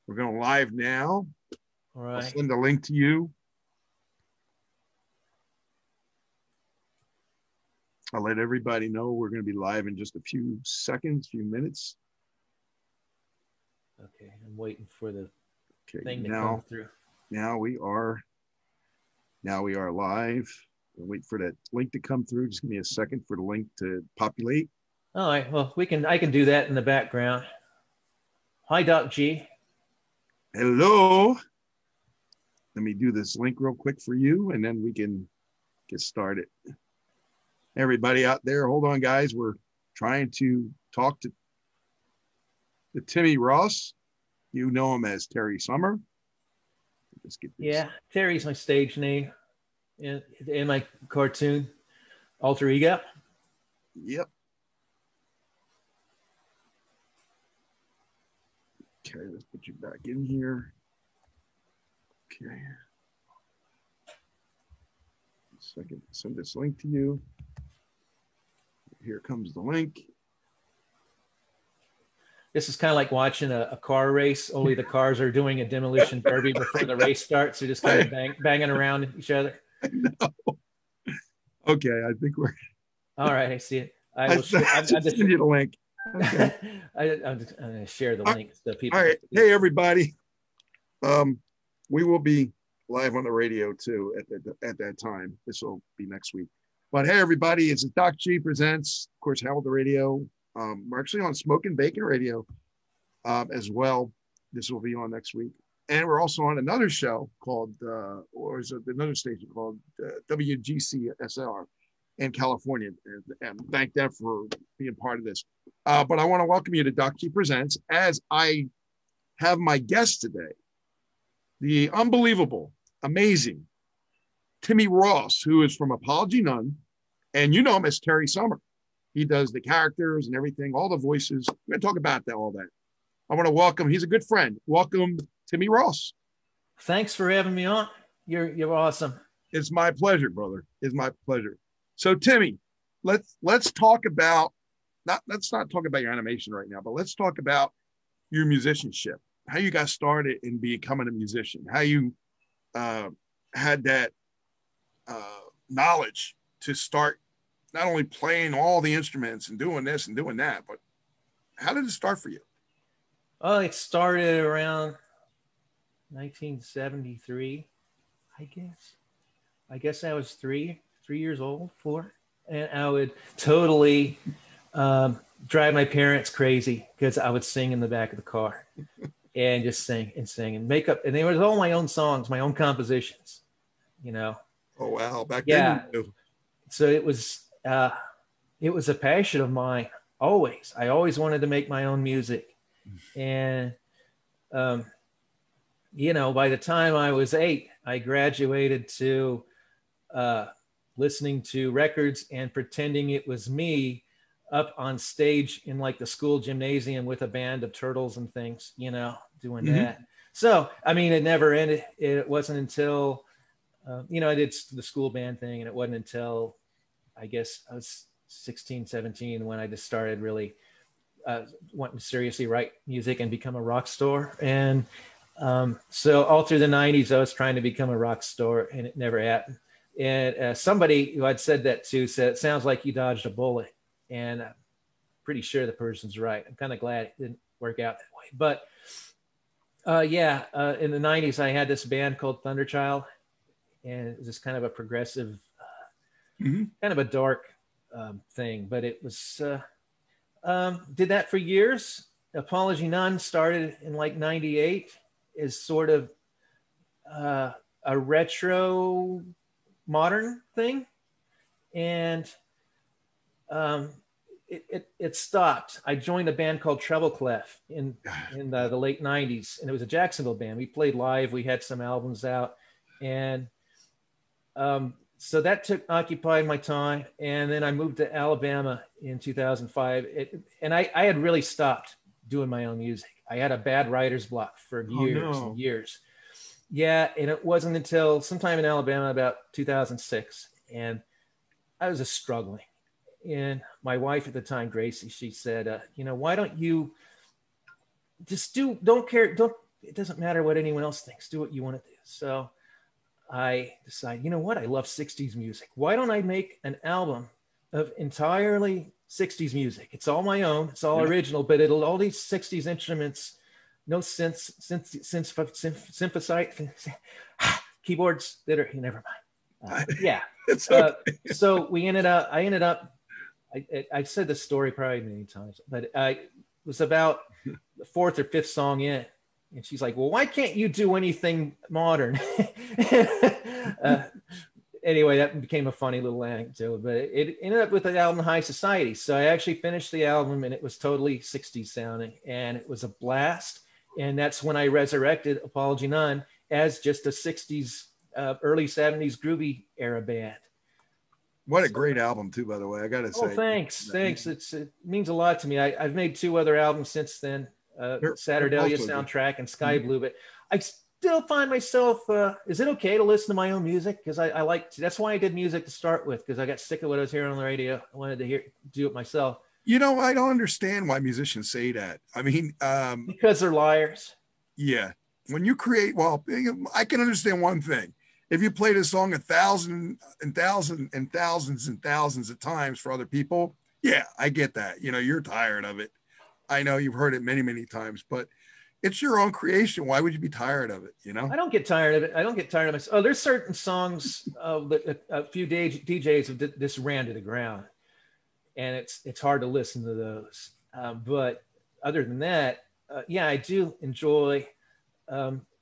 We're going live now. All right. I'll send a link to you. I'll let everybody know we're going to be live in just a few seconds, few minutes. Okay, I'm waiting for the thing to come through. Now we are live. We'll wait for that link to come through. Just give me a second for the link to populate. All right. Well, I can do that in the background. Hi, Docg. Hello. Let me do this link real quick for you, and then we can get started. Everybody out there, hold on, guys. We're trying to talk to Timmy Ross. You know him as Terry Summer. Let's get this. Yeah, Terry's my stage name in my cartoon alter ego. Yep. Okay, let's put you back in here. Okay. Second, send this link to you. Here comes the link. This is kind of like watching a car race, only the cars are doing a demolition derby before the race starts. They're just kind of banging around each other. No. Okay, I think we're... All right, I see it. I will send you the link. Okay. I'm going to share the link so people. All right. Hey, everybody. We will be live on the radio, too, at that time. This will be next week. But hey, everybody, it's Docg Presents, of course, How the Radio. We're actually on Smoke and Bacon Radio as well. This will be on next week. And we're also on another show called, or is it another station called WGCSR in California. And thank them for being part of this. But I want to welcome you to Docg Presents as I have my guest today, the unbelievable, amazing Timmy Ross, who is from Apologynone, and you know him as Terry Summer. He does the characters and everything, all the voices. We're going to talk about that, all that. I want to welcome, he's a good friend. Welcome, Timmy Ross. Thanks for having me on. You're awesome. It's my pleasure, brother. It's my pleasure. So, Timmy, let's talk about, let's not talk about your animation right now, but let's talk about your musicianship, how you got started in becoming a musician, how you had that knowledge to start not only playing all the instruments and doing this and doing that, but how did it start for you? Oh, it started around 1973, I guess. I guess I was 3 years old, 4. And I would totally drive my parents crazy because I would sing in the back of the car and just sing and make up. And they were all my own songs, my own compositions, you know. Oh, wow. Back then. Yeah. So it was a passion of mine. Always. I always wanted to make my own music. And, you know, by the time I was 8, I graduated to listening to records and pretending it was me up on stage in like the school gymnasium with a band of turtles and things, you know, doing that. So, I mean, it never ended. It wasn't until, you know, I did the school band thing, and it wasn't until, I guess I was 16, 17 when I just started really wanting to seriously write music and become a rock star. And so all through the 90s, I was trying to become a rock star, and it never happened. And somebody who I'd said that to said, "It sounds like you dodged a bullet." And I'm pretty sure the person's right. I'm kind of glad it didn't work out that way. But in the 90s, I had this band called Thunderchild, and it was just kind of a progressive, kind of a dark thing. But it was, did that for years. Apologynone started in like 98 as sort of a retro modern thing. And it stopped. I joined a band called Treble Clef in the late 90s, and it was a Jacksonville band. We played live. We had some albums out, and so that occupied my time. And then I moved to Alabama in 2005, and I had really stopped doing my own music. I had a bad writer's block for years and years. Yeah, and it wasn't until sometime in Alabama, about 2006, and I was just struggling. And my wife at the time, Gracie, she said, you know, why don't you just don't it doesn't matter what anyone else thinks. Do what you want to do. So I decided, you know what? I love 60s music. Why don't I make an album of entirely 60s music? It's all my own. It's all original, but it'll all these 60s instruments, no synthesizer, keyboards that are, never mind. Yeah. It's okay. So I ended up, I've said this story probably many times, but I was about the fourth or fifth song in, and she's like, well, why can't you do anything modern? Anyway, that became a funny little anecdote, but it ended up with the album High Society. So I actually finished the album, and it was totally 60s sounding, and it was a blast. And that's when I resurrected Apologynone as just a 60s, early 70s groovy era band. What a great album too, by the way. I got to say. Oh, thanks. It means a lot to me. I've made 2 other albums since then, Saturdalia Soundtrack and Sky Blue, but I still find myself, is it okay to listen to my own music? Because I like to, that's why I did music to start with, because I got sick of what I was hearing on the radio. I wanted to do it myself. You know, I don't understand why musicians say that. I mean, because they're liars. Yeah. When you create, well, I can understand one thing. If you played a song 1,000 and thousands and thousands and thousands of times for other people, yeah, I get that. You know, you're tired of it. I know you've heard it many, many times, but it's your own creation. Why would you be tired of it? You know, I don't get tired of it. I don't get tired of it. Oh, there's certain songs that a few DJs have just ran to the ground, and it's hard to listen to those. But other than that, yeah, I do enjoy.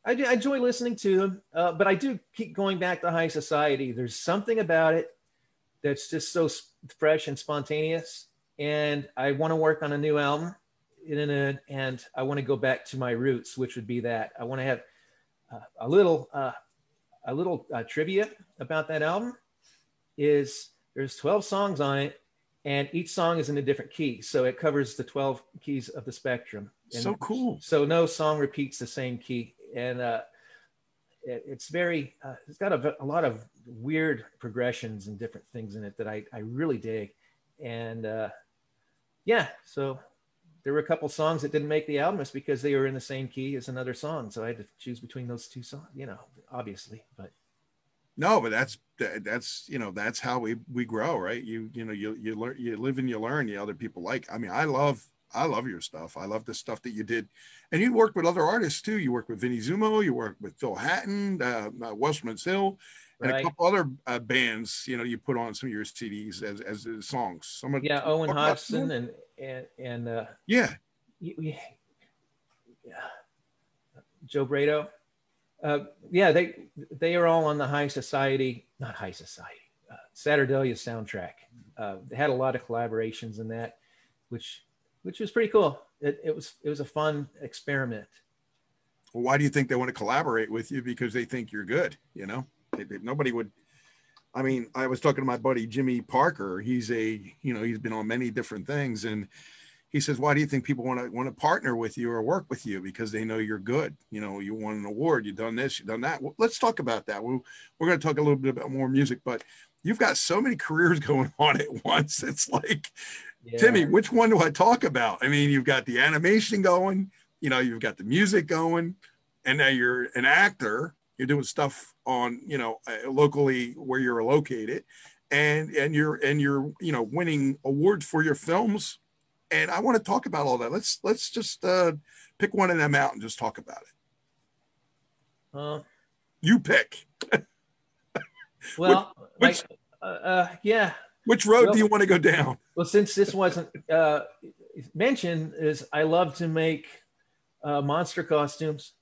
I enjoy listening to them, but I do keep going back to High Society. There's something about it that's just so fresh and spontaneous, and I want to work on a new album, and I want to go back to my roots, which would be that I want to have a little trivia about that album. There's 12 songs on it, and each song is in a different key, so it covers the 12 keys of the spectrum. And so cool. So no song repeats the same key. And it's very, it's got a lot of weird progressions and different things in it that I really dig. And yeah, so there were a couple songs that didn't make the album just because they were in the same key as another song. So I had to choose between those 2 songs, you know, obviously, but. No, but that's, you know, that's how we grow, right? You know, you learn, you live and you learn the other people like. I mean, I love your stuff. I love the stuff that you did. And you worked with other artists too. You worked with Vinnie Zumo, you worked with Phil Hatton, Westman's Hill, and a couple other bands, you know, you put on some of your CDs as songs. Owen Hodgson and yeah. Joe Brado. Yeah, they are all on the High Society, not High Society, Saturdalia soundtrack. They had a lot of collaborations in that, which was pretty cool. It was a fun experiment. Well, why do you think they want to collaborate with you? Because they think you're good, you know? Nobody would. I mean, I was talking to my buddy Jimmy Parker. He's been on many different things, and he says, why do you think people want to partner with you or work with you? Because they know you're good. You know, you won an award, you've done this, you've done that. Well, let's talk about that. We're going to talk a little bit about more music, but you've got so many careers going on at once. It's like, yeah. Timmy, which one do I talk about? I mean, you've got the animation going, you know, you've got the music going, and now you're an actor. You're doing stuff on, you know, locally where you're located, and you're, you know, winning awards for your films. And I want to talk about all that. Let's just pick one of them out and just talk about it. You pick. Well, yeah. Which road do you want to go down? Well, since this wasn't mentioned, is I love to make monster costumes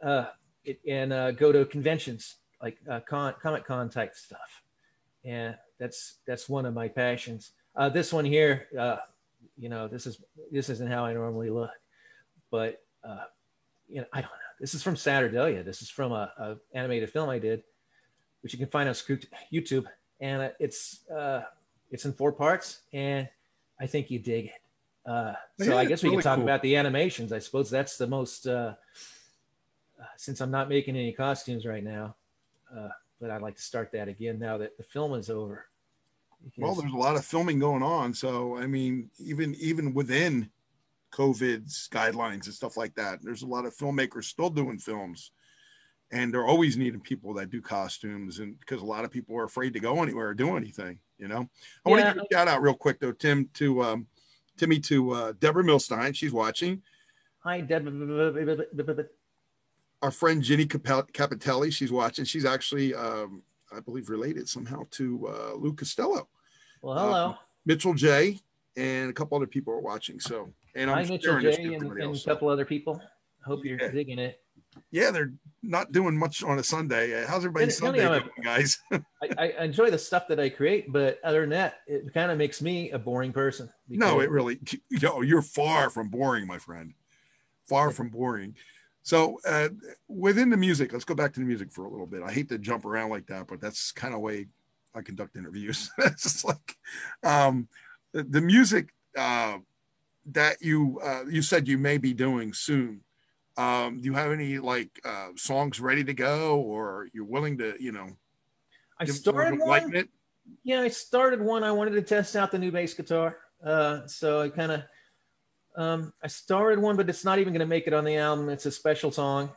and go to conventions like Comic-Con type stuff, and that's one of my passions. This one here. You know, this isn't how I normally look, but you know, I don't know. This is from Saturdalia. This is from a animated film I did, which you can find on YouTube, and it's in 4 parts, and I think you dig it. So I guess we can talk about the animations. I suppose that's the most, since I'm not making any costumes right now, but I'd like to start that again now that the film is over. Well, there's a lot of filming going on. So, I mean, even within COVID's guidelines and stuff like that. There's a lot of filmmakers still doing films, and they're always needing people that do costumes, and because a lot of people are afraid to go anywhere or do anything, you know. I want to give a shout out real quick though, Timmy, to Deborah Milstein. She's watching. Hi, Deborah. Our friend Ginny Capitelli, she's watching. She's actually, I believe, related somehow to Lou Costello. Well, hello. Mitchell J. and a couple other people are watching. So, and I'm Mitchell J. and a couple other people. Hope you're digging it. Yeah, they're not doing much on a Sunday. How's everybody's Sunday doing, guys? I enjoy the stuff that I create, but other than that, it kind of makes me a boring person. No, it really, you're far from boring, my friend. Far from boring. So within the music, let's go back to the music for a little bit. I hate to jump around like that, but that's kind of the way I conduct interviews. It's just like the music that you said you may be doing soon. Do you have any like songs ready to go, or you're willing to, I started one. Yeah, I started one. I wanted to test out the new bass guitar. So I kind of, I started one, but it's not even going to make it on the album. It's a special song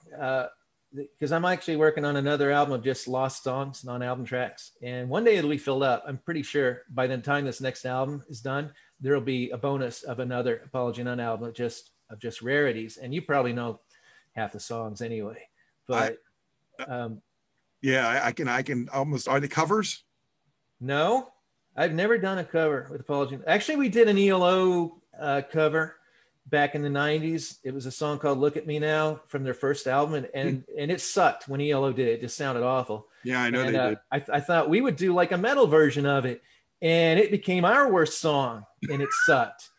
because I'm actually working on another album of just lost songs, non-album tracks. And one day it'll be filled up. I'm pretty sure by the time this next album is done, there'll be a bonus of another Apologynone album of just rarities. And you probably know half the songs anyway. But yeah, I can almost. Are they covers? No, I've never done a cover with Apologynone. Actually, we did an ELO cover back in the 90s. It was a song called Look at Me Now from their first album, and it sucked when ELO did it. It just sounded awful. Yeah, I know they did. I thought we would do like a metal version of it, and it became our worst song, and it sucked.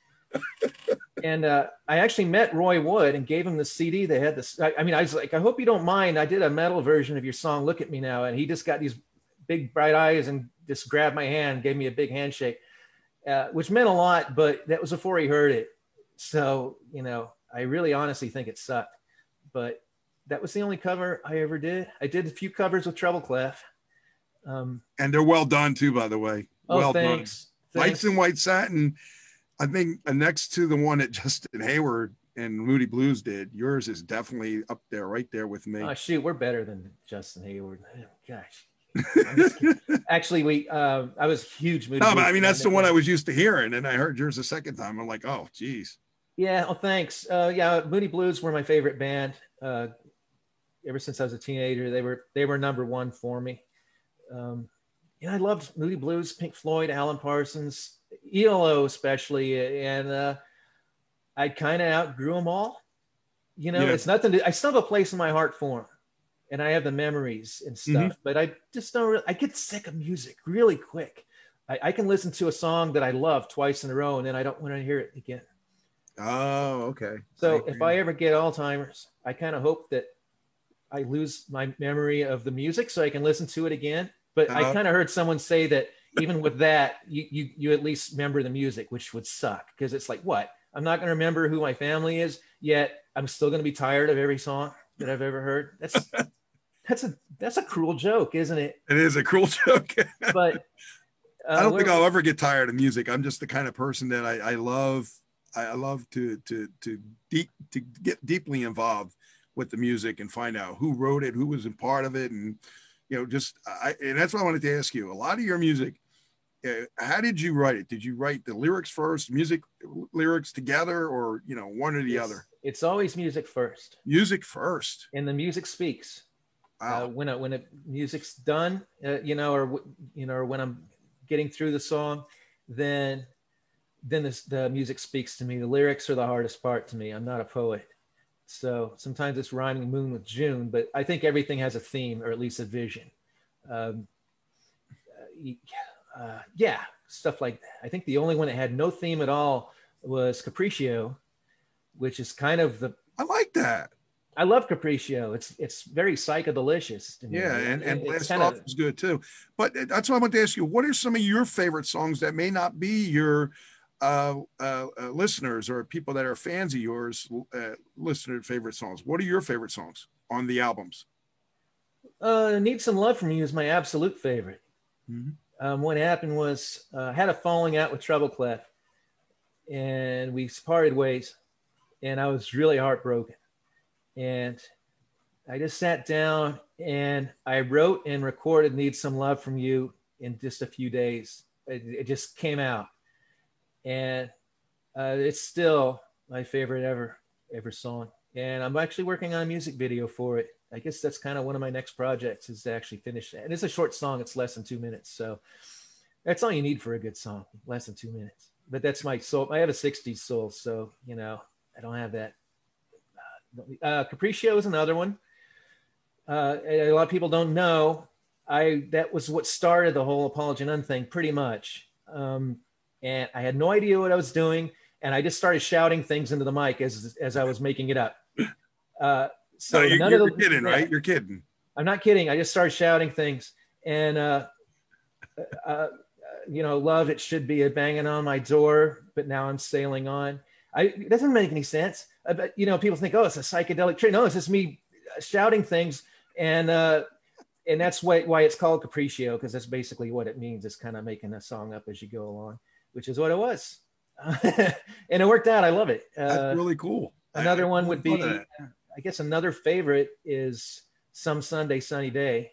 And I actually met Roy Wood and gave him the CD. They had this. I was like, I hope you don't mind. I did a metal version of your song, Look at Me Now. And he just got these big bright eyes and just grabbed my hand, gave me a big handshake, which meant a lot, but that was before he heard it. So, I really honestly think it sucked, but that was the only cover I ever did. I did a few covers with Treble Clef. And they're well done too, by the way. Well thanks. Done. Lights in White Satin. I think next to the one that Justin Hayward and Moody Blues did, yours is definitely up there, right there with me. Oh shoot, we're better than Justin Hayward. Gosh. Actually, I was huge Moody Blues. But I mean, that's the one I was used to hearing, and I heard yours the second time. I'm like, oh, geez. Yeah. Oh, thanks. Yeah, Moody Blues were my favorite band. Ever since I was a teenager, they were number one for me. I loved Moody Blues, Pink Floyd, Alan Parsons, ELO especially, and I kind of outgrew them all. It's nothing. I still have a place in my heart for them, and I have the memories and stuff. But I just don't. I get sick of music really quick. I can listen to a song that I love twice in a row, and then I don't want to hear it again. Oh, okay. So if I ever get Alzheimer's, I kind of hope that I lose my memory of the music so I can listen to it again. But I kind of heard someone say that even with that, you at least remember the music, which would suck because it's like, what? I'm not going to remember who my family is, yet I'm still going to be tired of every song that I've ever heard. That's a cruel joke, isn't it? It is a cruel joke. But I don't think I'll ever get tired of music. I'm just the kind of person that I love. I love to get deeply involved with the music and find out who wrote it, who was a part of it, and and that's what I wanted to ask you. A lot of your music, how did you write it? Did you write the lyrics first, lyrics together, or one or the other? It's always music first. Music first, and the music speaks. Wow. When a music's done, or when I'm getting through the song, then the music speaks to me. The lyrics are the hardest part to me. I'm not a poet. So sometimes it's rhyming moon with June, but I think everything has a theme or at least a vision. Yeah, stuff like that. I think the only one that had no theme at all was Capriccio, which is kind of I like that. I love Capriccio. It's very psychodelicious to me. Yeah, and Blast Off is good too. But that's what I want to ask you. What are some of your favorite songs that may not be your listeners or people that are fans of yours listener favorite songs? What are your favorite songs on the albums? Need Some Love From You is my absolute favorite. What happened was I had a falling out with Treble Clef, and we parted ways. and I was really heartbroken. And I just sat down and I wrote and recorded Need Some Love From You in just a few days. It just came out. And it's still my favorite ever song. And I'm actually working on a music video for it. I guess that's kind of one of my next projects, is to actually finish that. And it's a short song. It's less than 2 minutes. So that's all you need for a good song, less than 2 minutes. But that's my soul. I have a 60s soul. So, you know, I don't have that. Capriccio is another one. A lot of people don't know. That was what started the whole Apologynone thing, pretty much. And I had no idea what I was doing. And I just started shouting things into the mic as I was making it up. So no, you're kidding, right? You're kidding. I'm not kidding. I just started shouting things. And, you know, love, it should be a banging on my door, but now I'm sailing on. It doesn't make any sense. But, you know, people think, oh, it's a psychedelic trip. No, it's just me shouting things. And that's why it's called Capriccio, because that's basically what it means. It's kind of making a song up as you go along, which is what it was. And it worked out. I love it. That's really cool. Another one would be, I guess another favorite is Some Sunday Sunny Day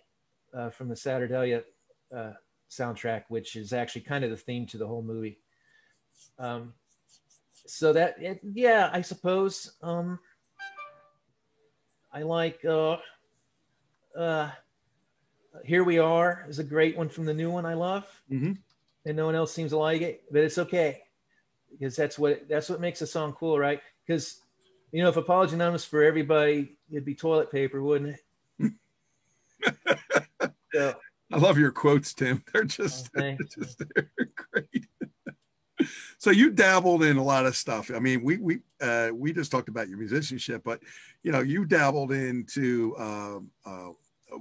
from the Saturdalia soundtrack, which is actually kind of the theme to the whole movie. So yeah, I suppose I like Here We Are is a great one from the new one I love. Mm-hmm. And no one else seems to like it, but it's okay, because that's what makes a song cool, right? Because, you know, if Apologynone was for everybody, it'd be toilet paper, wouldn't it? So, I love your quotes, Tim. They're they're great. So you dabbled in a lot of stuff. I mean, we just talked about your musicianship, but you know, you dabbled into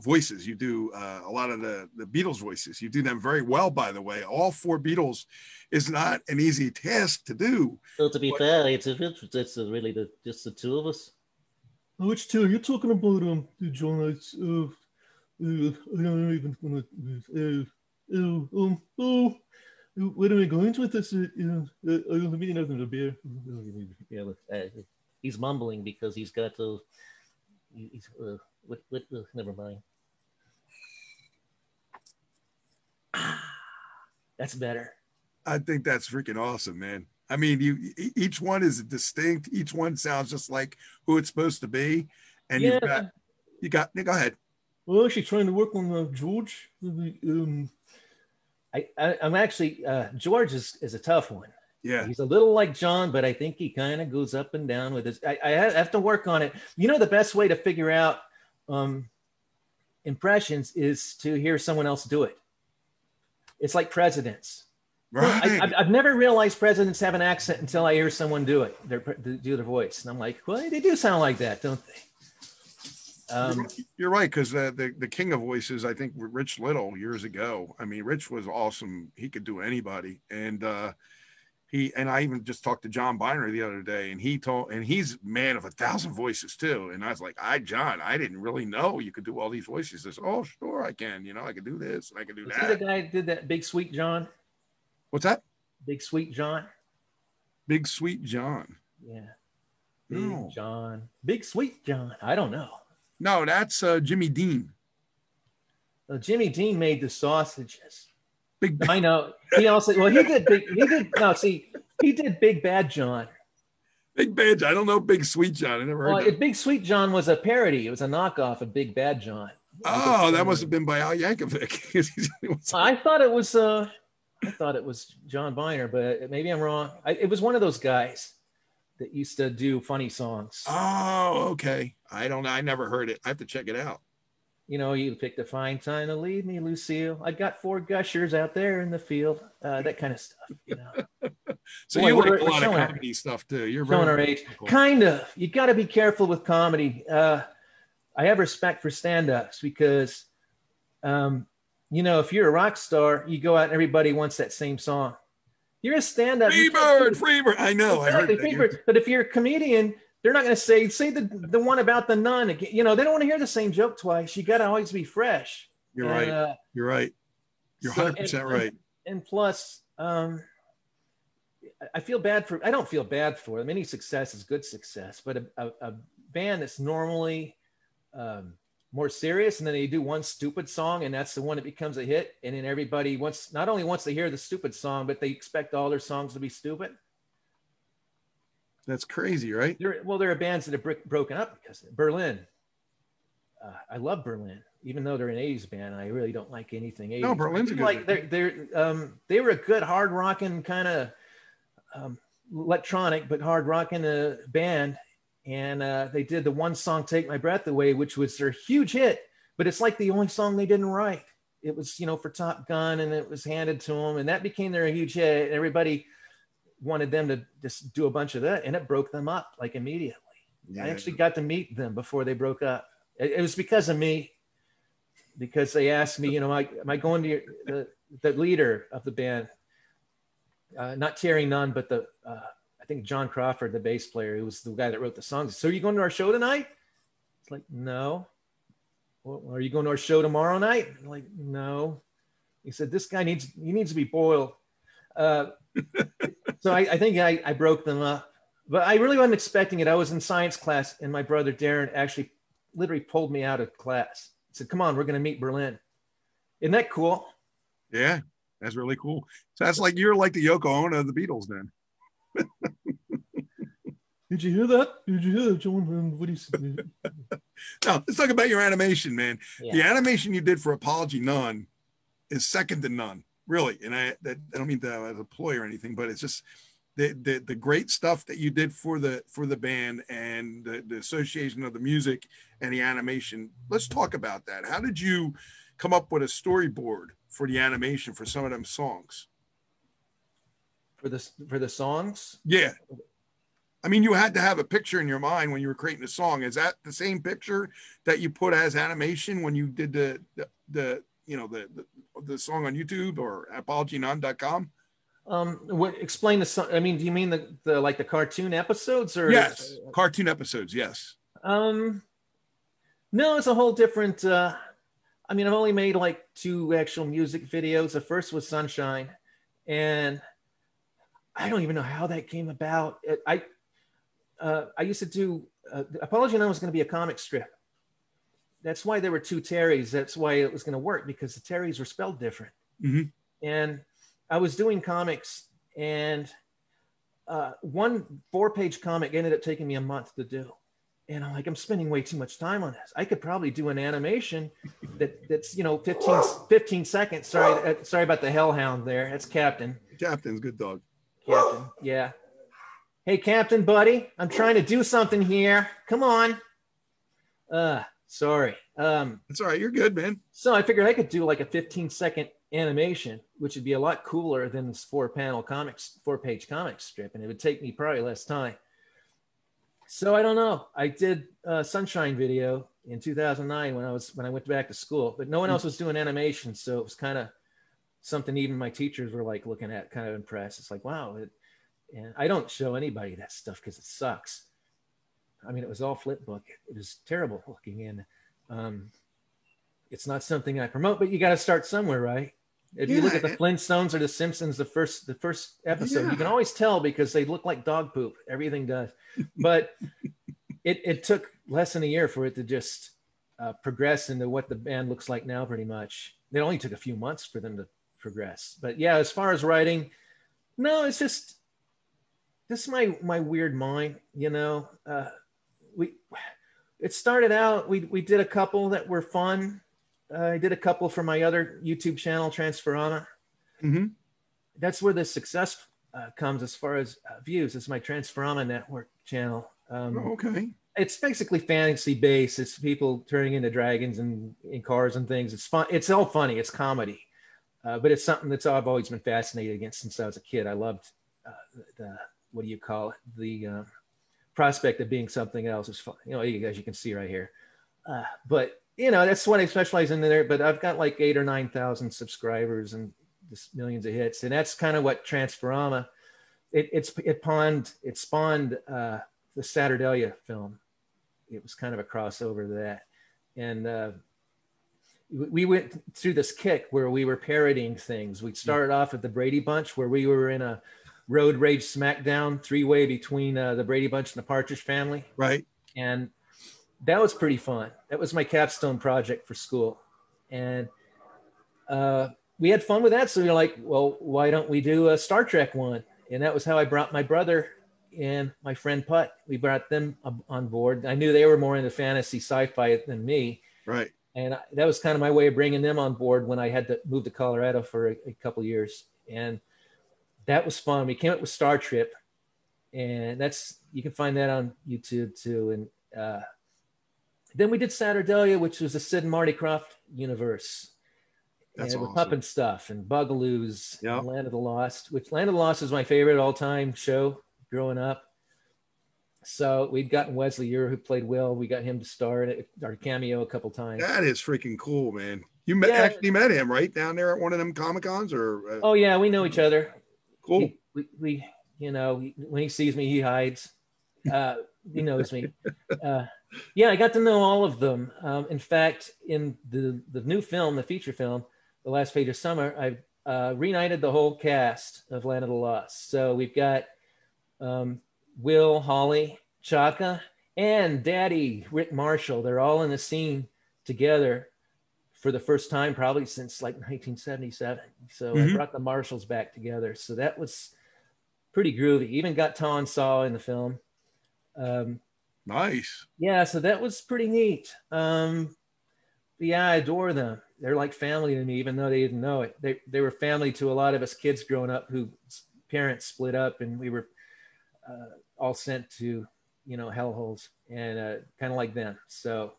voices. You do a lot of the Beatles voices. You do them very well, by the way. All 4 Beatles is not an easy task to do. Well, to be fair, it's really just the 2 of us. Which 2 are you talking about, John? I don't even want to. Where am I going with this? Let me have a beer. Yeah, he's mumbling because he's got to. Never mind. That's better. I think that's freaking awesome, man. I mean, each one is distinct. Each one sounds just like who it's supposed to be. And yeah. go ahead. Well, actually trying to work on George. I'm actually, George is a tough one. Yeah. He's a little like John, but I think he kind of goes up and down with his, I have to work on it. You know, the best way to figure out impressions is to hear someone else do it. It's like presidents. Right. I've never realized presidents have an accent until I hear someone do it. Do their voice. And I'm like, well, they do sound like that, don't they? You're right, because the king of voices, I think, Rich Little years ago. I mean, Rich was awesome. He could do anybody, and I even just talked to John Byner the other day, and he's man of 1,000 voices too. And I was like, John, I didn't really know you could do all these voices. He says, oh, sure, I can. You know, I can do this and I can do that. See the guy who did that, Big Sweet John? What's that? Big Sweet John. Big Sweet John. Yeah. Big Sweet John. I don't know. No, that's Jimmy Dean. Jimmy Dean made the sausages. Big. I know. He also he did Big Bad John. Big Bad John. I don't know Big Sweet John. I never heard that. Big Sweet John was a parody. It was a knockoff of Big Bad John. Oh, that must have been by Al Yankovic. I thought it was John Byner, but maybe I'm wrong. It was one of those guys that used to do funny songs. Oh, okay. I don't know. I never heard it. I have to check it out. You know, you picked a fine time to leave me, Lucille. I got 4 gushers out there in the field. That kind of stuff, you know. So you like a lot of comedy stuff too. You're showing our age. Kind of. You got to be careful with comedy. I have respect for stand-ups because, you know, if you're a rock star, you go out and everybody wants that same song. You're a stand-up. Freebird. I know. Exactly, I heard that. But if you're a comedian, they're not going to say the one about the nun again. You know, they don't want to hear the same joke twice. You got to always be fresh. You're right. You're right. You're 100% right. And plus, I feel bad for, I don't feel bad for them. Any success is good success, but a band that's normally more serious, and then they do one stupid song, and that's the one that becomes a hit. And then everybody wants, not only wants to hear the stupid song, but they expect all their songs to be stupid. That's crazy, right? There are bands that have broken up because Berlin. I love Berlin, even though they're an 80s band. I really don't like anything 80s. No, Berlin's a good they were a good hard rocking kind of electronic, but hard rocking band. And they did the one song, Take My Breath Away, which was their huge hit, but it's like the only song they didn't write. It was, you know, for Top Gun, and it was handed to them, and that became their huge hit. Everybody wanted them to just do a bunch of that, and it broke them up like immediately. Yeah. I actually got to meet them before they broke up. It was because of me, because they asked me, you know, am I going to the leader of the band, not Terry Nunn, but I think John Crawford, the bass player, who was the guy that wrote the songs. So are you going to our show tonight? It's like, no. Well, are you going to our show tomorrow night? I'm like, no. He said, this guy needs to be boiled. So I think I broke them up, but I really wasn't expecting it. I was in science class, and my brother Darren actually literally pulled me out of class. He said, come on, we're going to meet Berlin. Isn't that cool? Yeah, that's really cool. So that's like, you're like the Yoko Ono of the Beatles then. Did you hear that? Did you hear that, John? What do you say? No, let's talk about your animation, man. Yeah. The animation you did for Apologynone is second to none, really. And I don't mean that as a ploy or anything, but it's just the great stuff that you did for the band, and the association of the music and the animation. Let's talk about that. How did you come up with a storyboard for the animation for some of them songs? For the songs? Yeah. I mean, you had to have a picture in your mind when you were creating a song. Is that the same picture that you put as animation when you did the song on YouTube or apologynone.com? Explain the song. I mean, do you mean the like the cartoon episodes, or? Yes, cartoon episodes. Yes. No, it's a whole different. I mean, I've only made like 2 actual music videos. The first was Sunshine, and I don't even know how that came about. I used to do Apologynone was going to be a comic strip. That's why there were 2 Terrys. That's why it was going to work, because the Terrys were spelled different. Mm-hmm. And I was doing comics, and one 4-page comic ended up taking me a month to do. And I'm like, I'm spending way too much time on this. I could probably do an animation that's, you know, 15 seconds. Sorry about the hellhound there. That's Captain. Captain's good dog. Captain, yeah. Hey, Captain, buddy, I'm trying to do something here. Come on. Sorry. It's all right. You're good, man. So I figured I could do like a 15-second animation, which would be a lot cooler than this 4-page comic strip, and it would take me probably less time. So I don't know. I did a Sunshine video in 2009 when I went back to school, but no one else was doing animation, so it was kind of something even my teachers were like looking at, kind of impressed. It's like, wow. And I don't show anybody that stuff because it sucks. I mean, it was all flip book. It was terrible looking, and it's not something I promote, but you got to start somewhere, right? If you look at the Flintstones or the Simpsons, the first episode, you can always tell because they look like dog poop. Everything does. But it took less than a year for it to just progress into what the band looks like now, pretty much. It only took a few months for them to progress. But yeah, as far as writing, no, it's just this is my weird mind, you know. It started out, we did a couple that were fun. I did a couple for my other YouTube channel, Transferama. Mm-hmm. That's where the success comes as far as views. It's my Transferama network channel. Okay. It's basically fantasy based. It's people turning into dragons and in cars and things. It's fun. It's all funny. It's comedy, but it's something that's I've always been fascinated against since I was a kid. I loved the what do you call it? The prospect of being something else is fun. You know, as you can see right here. But you know, that's what I specialize in there. But I've got like 8,000 or 9,000 subscribers and just millions of hits, and that's kind of what Transferama. It spawned the Saturdalia film. It was kind of a crossover to that, and we went through this kick where we were parodying things. We started off with the Brady Bunch, where we were in a Road Rage Smackdown 3-way between the Brady Bunch and the Partridge Family. Right. And that was pretty fun. That was my capstone project for school. And we had fun with that. So we were like, well, why don't we do a Star Trek one? And that was how I brought my brother and my friend Putt. We brought them on board. I knew they were more into fantasy sci-fi than me. Right. And that was kind of my way of bringing them on board when I had to move to Colorado for a couple of years. And that was fun. We came up with Star Trip, and you can find that on YouTube too. And then we did Saturdalia, which was a Sid and Marty Krofft universe. That's and awesome. With Pup and Stuff and Bugaloos, Yep. and Land of the Lost, which Land of the Lost is my favorite all-time show growing up. So we'd gotten Wesley Ure, who played Will. We got him to star in it, or cameo a couple times. That is freaking cool, man. You actually met him right down there at one of them Comic-Cons, or? Oh yeah, we know each other. Cool. We when he sees me, he hides. He knows me. Yeah, I got to know all of them. In fact, in the new film, the feature film, The Last Page of Summer, I reunited the whole cast of Land of the Lost. So we've got Will, Holly, Chaka, and Daddy, Rick Marshall. They're all in the scene together for the first time, probably since like 1977. So I brought the Marshalls back together. So that was pretty groovy. Even got Ton Saw in the film. Nice. Yeah, so that was pretty neat. Yeah, I adore them. They're like family to me, even though they didn't know it. They were family to a lot of us kids growing up whose parents split up, and we were all sent to, hellholes, and kind of like them. So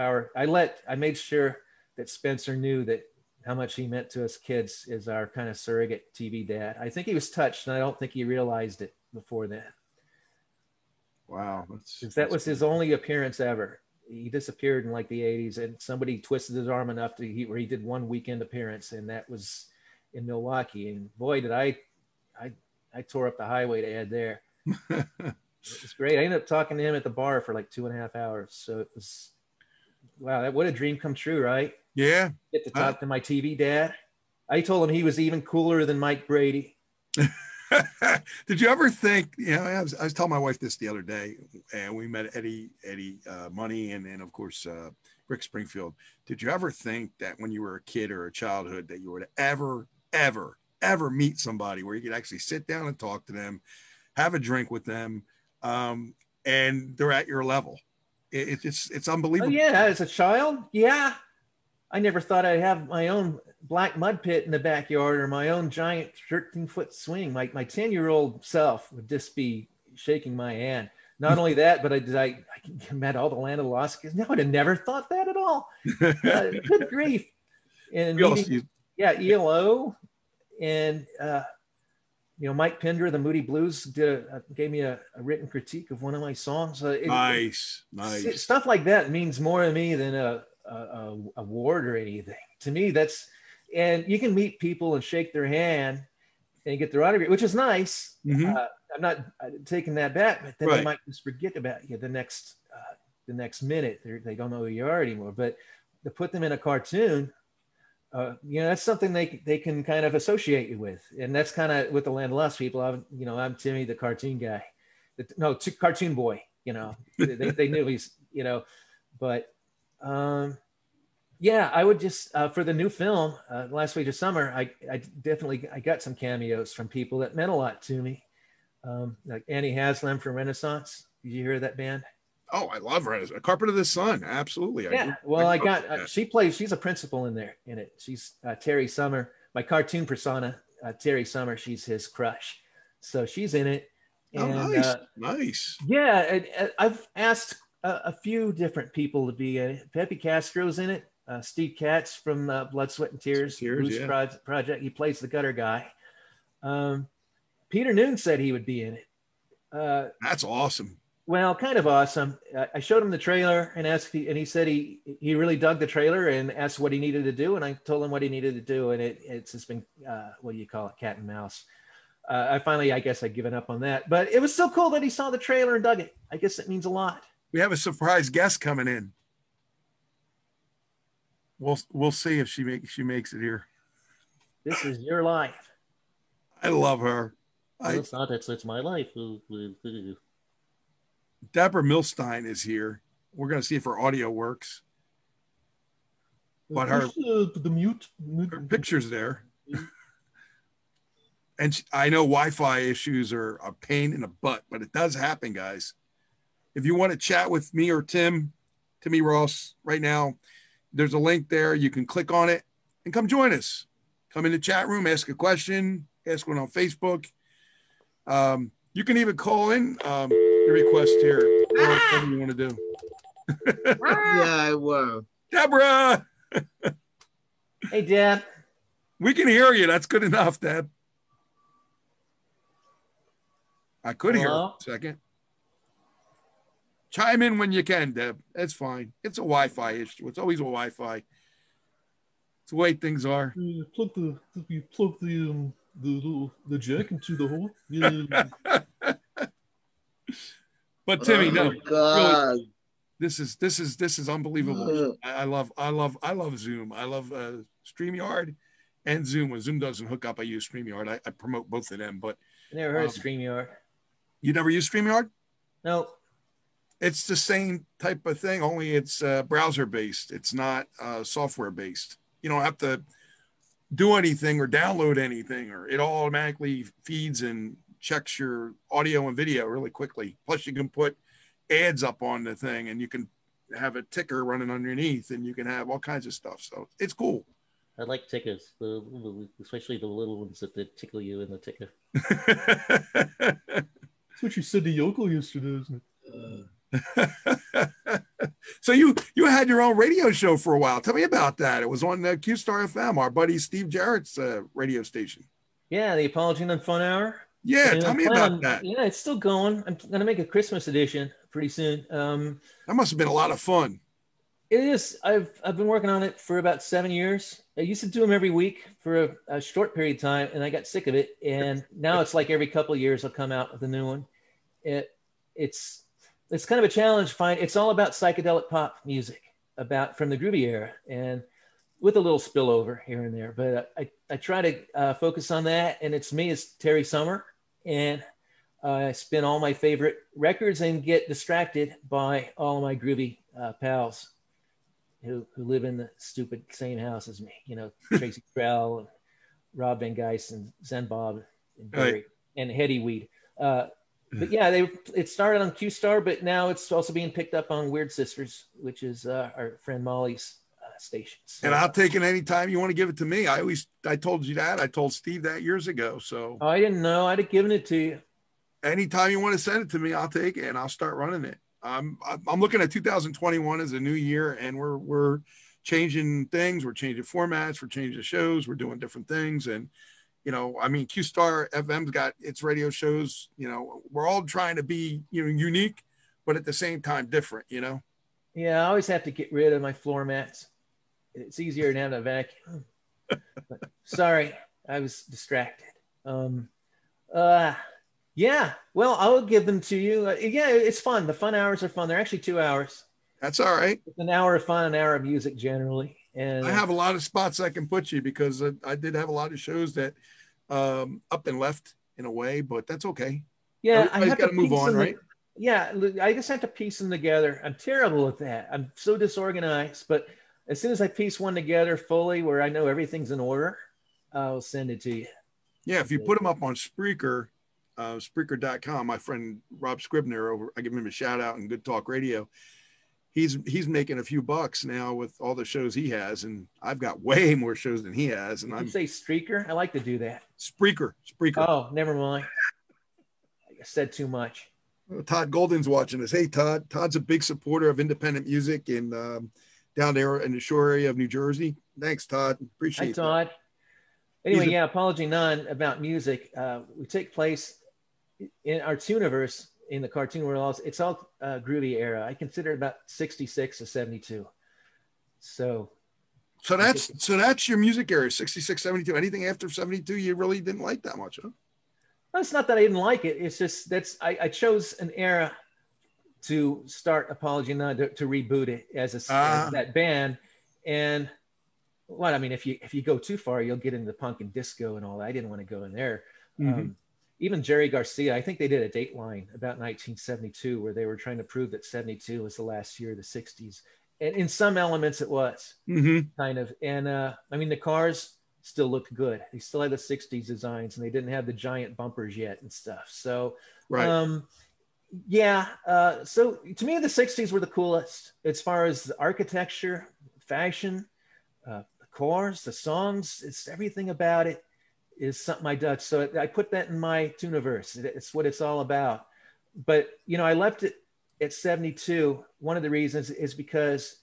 I made sure that Spencer knew that how much he meant to us kids as our kind of surrogate TV dad. I think he was touched, and I don't think he realized it before then. Wow. That was his only appearance ever. He disappeared in like the 80s, and somebody twisted his arm enough where he did one weekend appearance, and that was in Milwaukee. And boy, did I tore up the highway to add there. It was great. I ended up talking to him at the bar for like 2.5 hours. So it was, wow, what a dream come true, right? Yeah. Get to talk to my TV dad. I told him he was even cooler than Mike Brady. Did you ever think, I was telling my wife this the other day, and we met Eddie Money, and then of course Rick Springfield. Did you ever think that when you were a kid or a childhood that you would ever meet somebody where you could actually sit down and talk to them, have a drink with them, and they're at your level? It's unbelievable. Oh, yeah, as a child, yeah. I never thought I'd have my own black mud pit in the backyard or my own giant 13-foot swing. My 10-year-old self would just be shaking my hand. Not only that, but I met all the Land of the Lost kids. No, I'd have never thought that at all. Good grief. And ELO and Mike Pinder, the Moody Blues, gave me a written critique of one of my songs. Nice. Stuff like that means more to me than a award or anything. To me, and you can meet people and shake their hand and get their autograph, which is nice. Mm-hmm. I'm not taking that back, but then right. They might just forget about you the next minute. They don't know who you are anymore. But to put them in a cartoon, that's something they can kind of associate you with, and that's kind of with the Land of Lost people. I'm Timmy, the cartoon guy, cartoon boy. They knew he's but. Yeah, I would just for the new film, Last Week of Summer, I definitely got some cameos from people that meant a lot to me, like Annie Haslam from Renaissance. Did you hear that band? Oh, I love Renaissance. Carpet of the Sun, absolutely. Yeah, she's a principal in it. She's Terry Summer, my cartoon persona. Terry Summer, she's his crush, so she's in it. And, nice. Yeah, I've asked a few different people to be in it. Pepe Castro's in it. Steve Katz from Blood, Sweat, and Tears Blues Project. He plays the gutter guy. Peter Noon said he would be in it. That's awesome. Well, kind of awesome. I showed him the trailer and asked, and he said he really dug the trailer and asked what he needed to do, and I told him what he needed to do, and it's just been what do you call it, cat and mouse. I guess I'd given up on that, but it was still cool that he saw the trailer and dug it. I guess it means a lot. We have a surprise guest coming in. We'll see if she makes it here. This is your life. I love her. Well, it's not. It's my life. Deborah Milstein is here. We're going to see if her audio works. But her picture's there. And I know Wi-Fi issues are a pain in the butt, but it does happen, guys. If you want to chat with me or Timmy Ross right now, there's a link there. You can click on it and come join us. Come in the chat room, ask a question, ask one on Facebook. You can even call in your request here, or whatever you want to do. Yeah, I will. Deborah! Hey, Deb. We can hear you. That's good enough, Deb. I could hear her for a second. Chime in when you can, Deb. That's fine. It's a Wi-Fi issue. It's always a Wi-Fi. It's the way things are. You plug the jack into the hole. Yeah. But Timmy, no. God. Really, this is unbelievable. I love Zoom. I love StreamYard and Zoom. When Zoom doesn't hook up, I use StreamYard. I promote both of them. But I never heard of StreamYard. You never use StreamYard? No. It's the same type of thing, only it's browser based. It's not software based. You don't have to do anything or download anything, or it automatically feeds and checks your audio and video really quickly. Plus you can put ads up on the thing, and you can have a ticker running underneath, and you can have all kinds of stuff. So it's cool. I like tickers, especially the little ones that tickle you in the ticker. That's what you said to Yoko yesterday, isn't it? So you had your own radio show for a while. Tell me about that. It was on Q-Star FM, our buddy Steve Jarrett's radio station. Yeah, the Apologynone Fun Hour. Yeah, tell me about that. Yeah, it's still going. I'm going to make a Christmas edition pretty soon. That must have been a lot of fun. It is. I've been working on it for about 7 years. I used to do them every week for a short period of time, and I got sick of it. And now it's like every couple of years I'll come out with a new one. It's kind of a challenge. It's all about psychedelic pop music, from the groovy era, and with a little spillover here and there. But I try to focus on that, and it's me as Terry Summer, and I spin all my favorite records and get distracted by all of my groovy pals who live in the stupid same house as me. You know, Tracy Trell, and Rob Van Geis, and Zen Bob, and Barry, and Hetty Weed. But yeah, it started on Q-Star, but now it's also being picked up on Weird Sisters, which is our friend Molly's station. So, and I'll take it anytime you want to give it to me. I told you that. I told Steve that years ago. So I didn't know. I'd have given it to you. Anytime you want to send it to me, I'll take it and I'll start running it. I'm looking at 2021 as a new year, and we're changing things. We're changing formats. We're changing shows. We're doing different things. And, you know, I mean, Q-Star FM's got its radio shows. You know, we're all trying to be, unique, but at the same time different, Yeah, I always have to get rid of my floor mats. It's easier than having a vacuum. But, sorry, I was distracted. Yeah, well, I'll give them to you. Yeah, it's fun. The fun hours are fun. They're actually 2 hours. That's all right. It's an hour of fun, an hour of music generally. And I have a lot of spots I can put you, because I did have a lot of shows that up and left in a way, but that's okay. Yeah, everybody's got to move on, right? Yeah, I just have to piece them together. I'm terrible at that. I'm so disorganized, but as soon as I piece one together fully where I know everything's in order, I'll send it to you. Yeah, if you put them up on Spreaker, Spreaker.com, my friend Rob Scribner, I give him a shout out in Good Talk Radio. He's making a few bucks now with all the shows he has, and I've got way more shows than he has. And you say Streaker? I like to do that. Spreaker. Oh, never mind. I said too much. Todd Golden's watching us. Hey, Todd. Todd's a big supporter of independent music in down there in the shore area of New Jersey. Thanks, Todd. Appreciate it. Hi, Todd. Anyway, Apologynone about music. We take place in our Tooniverse in the cartoon world. It's all groovy era. I consider it about 66 to 72. So that's your music area, 66, 72. Anything after 72 you really didn't like that much, huh? No, it's not that I didn't like it. It's just I chose an era to start Apologynone, to reboot it as that band. And if you go too far, you'll get into punk and disco and all that. I didn't want to go in there. Even Jerry Garcia, I think they did a Dateline about 1972 where they were trying to prove that 72 was the last year of the 60s. And in some elements it was kind of. And I mean, the cars still looked good. They still had the 60s designs and they didn't have the giant bumpers yet and stuff. So, so to me, the 60s were the coolest as far as the architecture, fashion, the cars, the songs. It's everything about it is something I dug. So I put that in my Tuniverse. It's what it's all about. But, you know, I left it at 72. One of the reasons is because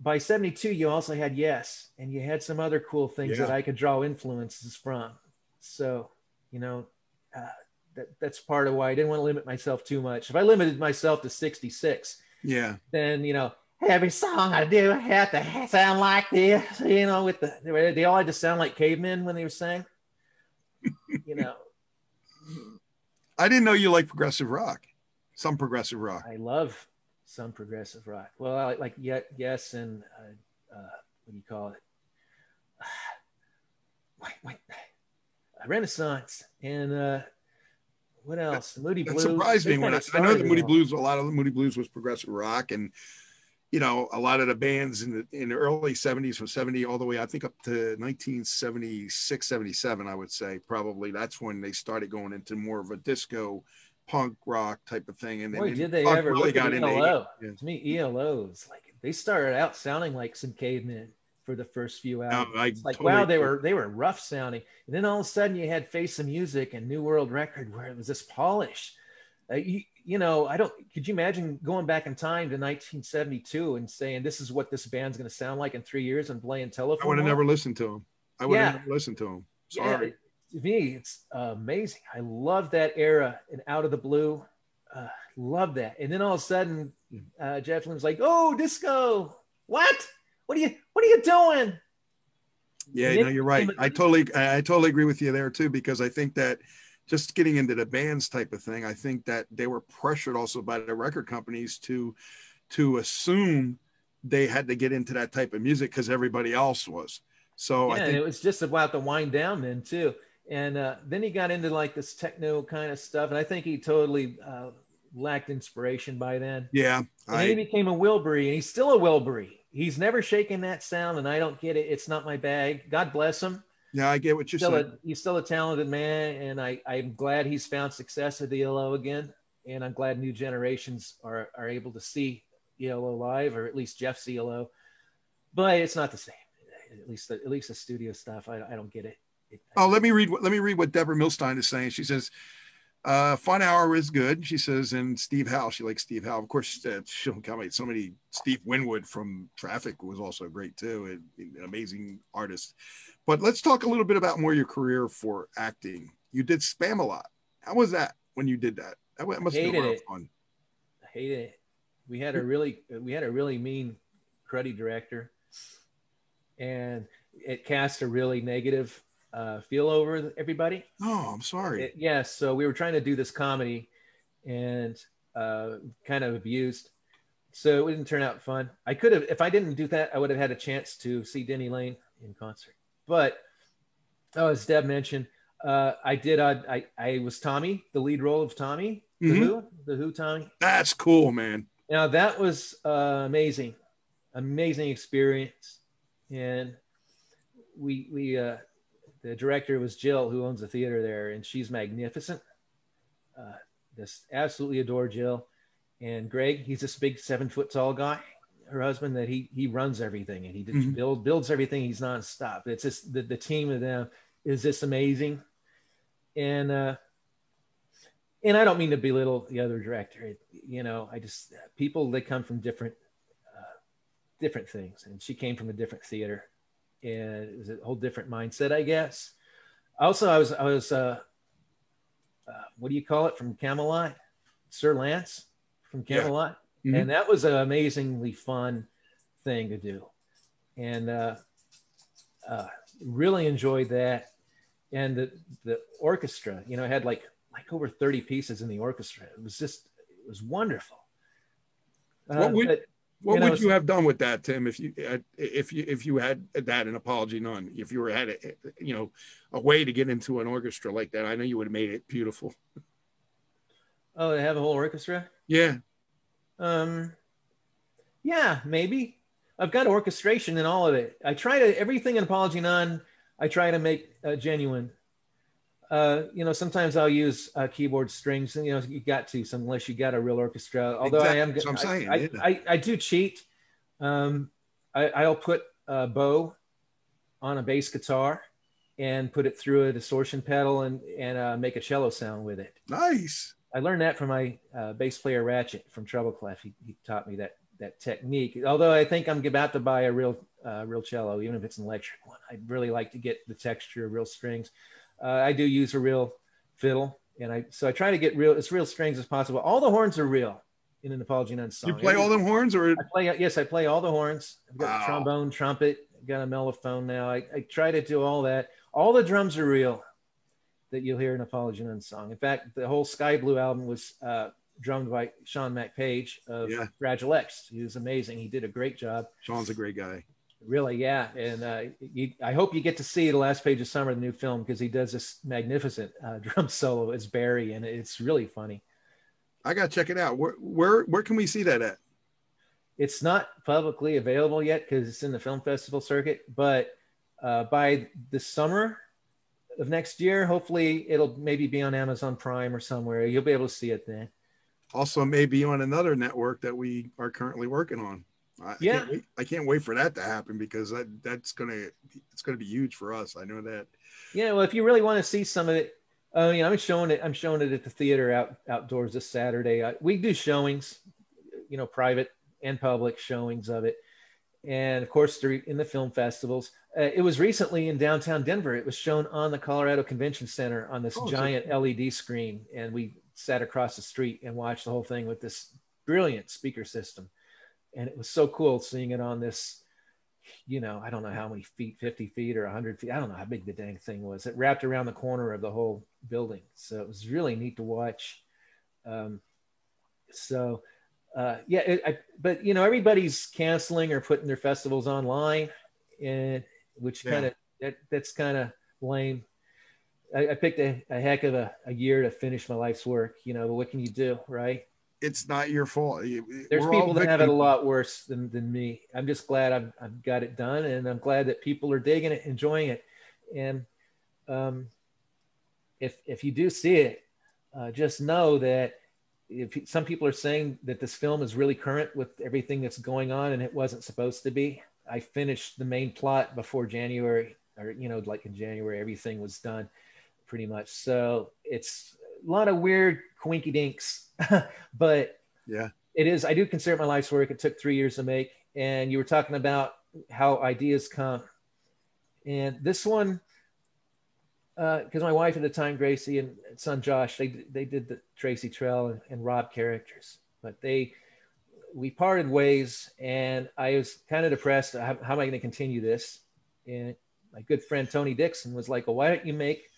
by 72, you also had Yes, and you had some other cool things that I could draw influences from. So, you know, that's part of why I didn't want to limit myself too much. If I limited myself to 66, then, you know, every song I do had to sound like this, you know, with they all had to sound like cavemen when they were saying. You know, I didn't know you like progressive rock. Some progressive rock. I love some progressive rock. Well, I like Yes, and what do you call it? Renaissance, and what else? Moody Blues. That surprised me when I know the Moody Blues. A lot of the Moody Blues was progressive rock, and you know, a lot of the bands in the early 70s, from 70 all the way, I think, up to 1976, 77, I would say, probably. That's when they started going into more of a disco, punk rock type of thing. And boy, then did they ever really got into ELO. To me, ELO is like, they started out sounding like some cavemen for the first few albums. It's like, totally, wow, they were rough sounding. And then all of a sudden you had Face of Music and New World Record where it was this polish. You know, could you imagine going back in time to 1972 and saying, this is what this band's going to sound like in 3 years and playing Telephone? I would have never listened to them. I would have never listened to them. Sorry. To me, it's amazing. I love that era and Out of the Blue. Love that. And then all of a sudden, Jeff Lynne's like, oh, disco. What are you doing? Yeah, no, you're right. I totally agree with you there too, because I think that just getting into the bands type of thing, I think that they were pressured also by the record companies to assume they had to get into that type of music because everybody else was. So I think it was just about to wind down then too. And then he got into like this techno kind of stuff, and I think he totally lacked inspiration by then. Yeah, and then he became a Wilbury, and he's still a Wilbury. He's never shaken that sound, and I don't get it. It's not my bag. God bless him. Yeah, I get what you're saying. He's still a talented man, and I'm glad he's found success at the ELO again, and I'm glad new generations are able to see ELO live, or at least Jeff's ELO. But it's not the same. At least the studio stuff, I don't get it. Let me read what Deborah Milstein is saying. She says, Fun Hour is good. She says, and Steve Howe, she likes Steve Howe. Of course, she'll comment. Somebody, Steve Winwood from Traffic was also great too, an amazing artist. But let's talk a little bit about more your career for acting. You did Spam-A-Lot. How was that when you did that? That must have been a lot of fun. I hated it. We had a really mean, cruddy director, and it cast a really negative feel over everybody. Oh, I'm sorry. So we were trying to do this comedy, and kind of abused. So it didn't turn out fun. I could have, if I didn't do that, I would have had a chance to see Denny Lane in concert. But as Deb mentioned, I was Tommy, the lead role of Tommy, the Who Tommy. That's cool, man. Now that was amazing experience. And we the director was Jill, who owns the theater there, and she's magnificent. Just absolutely adore Jill. And Greg, he's this big 7 foot tall guy, her husband, that he runs everything, and he builds everything. He's nonstop. It's just the team of them is just amazing. And I don't mean to belittle the other director. I just, people that come from different things, and she came from a different theater, and it was a whole different mindset, I guess. Also, I was what do you call it, from Camelot, Sir Lance from Camelot. Yeah. And that was an amazingly fun thing to do, and really enjoyed that. And the orchestra, had like over 30 pieces in the orchestra. It was wonderful. What know, would you have done with that, Tim, if you had that in Apologynone? If you had a way to get into an orchestra like that, I know you would have made it beautiful. Oh, they have a whole orchestra? Yeah. Yeah, maybe. I've got orchestration in all of it. I try to, everything in Apologynone, I try to make genuine. Sometimes I'll use keyboard strings, and you got to, unless you got a real orchestra. Although I do cheat. I'll put a bow on a bass guitar and put it through a distortion pedal and make a cello sound with it. Nice. I learned that from my bass player Ratchet from Treble Clef. He taught me that technique. Although I think I'm about to buy a real cello, even if it's an electric one. I'd really like to get the texture of real strings. I do use a real fiddle, and so I try to get as real strings as possible. All the horns are real in an Apologynone song. You play all them horns, or I play all the horns. I've got trombone, trumpet, I've got a mellophone now. I try to do all that. All the drums are real that you'll hear in an Apologynone song. In fact, the whole Sky Blue album was drummed by Sean McPage of Fragile X. He was amazing. He did a great job. Sean's a great guy. Really, yeah. And I hope you get to see The Last Page of Summer, the new film, because he does this magnificent drum solo as Barry, and it's really funny. I got to check it out. Where can we see that at? It's not publicly available yet because it's in the film festival circuit, but by the summer of next year, hopefully it'll maybe be on Amazon Prime or somewhere. You'll be able to see it then. Also, maybe on another network that we are currently working on. I can't wait for that to happen, because it's gonna be huge for us. I know that. Yeah, well, if you really want to see some of it, I'm showing it at the theater outdoors this Saturday. We do showings, private and public showings of it, and of course in the film festivals. It was recently in downtown Denver. It was shown on the Colorado Convention Center on this giant LED screen, and we sat across the street and watched the whole thing with this brilliant speaker system. And it was so cool seeing it on this, I don't know how many feet, 50 feet or 100 feet. I don't know how big the dang thing was. It wrapped around the corner of the whole building. So it was really neat to watch. But everybody's canceling or putting their festivals online, and that's kind of lame. I picked a heck of a year to finish my life's work, but what can you do, right? It's not your fault. There's people that have it a lot worse than me. I'm just glad I've got it done, and I'm glad that people are digging it, enjoying it. And if you do see it, just know that if some people are saying that this film is really current with everything that's going on, and it wasn't supposed to be. I finished the main plot before January, or like in January, everything was done pretty much. So it's a lot of weird coinky dinks, but yeah, it is. I do consider it my life's work. It took 3 years to make. And you were talking about how ideas come. And this one, because my wife at the time, Gracie, and son Josh, they did the Tracy Trell and Rob characters, but we parted ways, and I was kind of depressed. How am I going to continue this? And my good friend Tony Dixon was like, well, why don't you make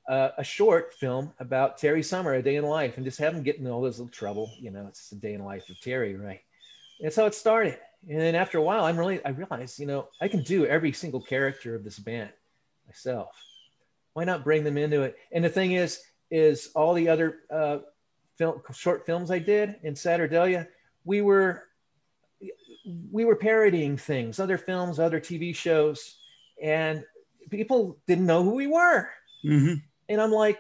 a short film about Terry Summer, A Day in Life, and just have him get in all this little trouble. It's a day in the life of Terry, right? And that's how it started. And then after a while, I realized, I can do every single character of this band myself. Why not bring them into it? And the thing is all the other short films I did in Saturdalia, we were parodying things, other films, other TV shows, and people didn't know who we were. Mm-hmm. And I'm like,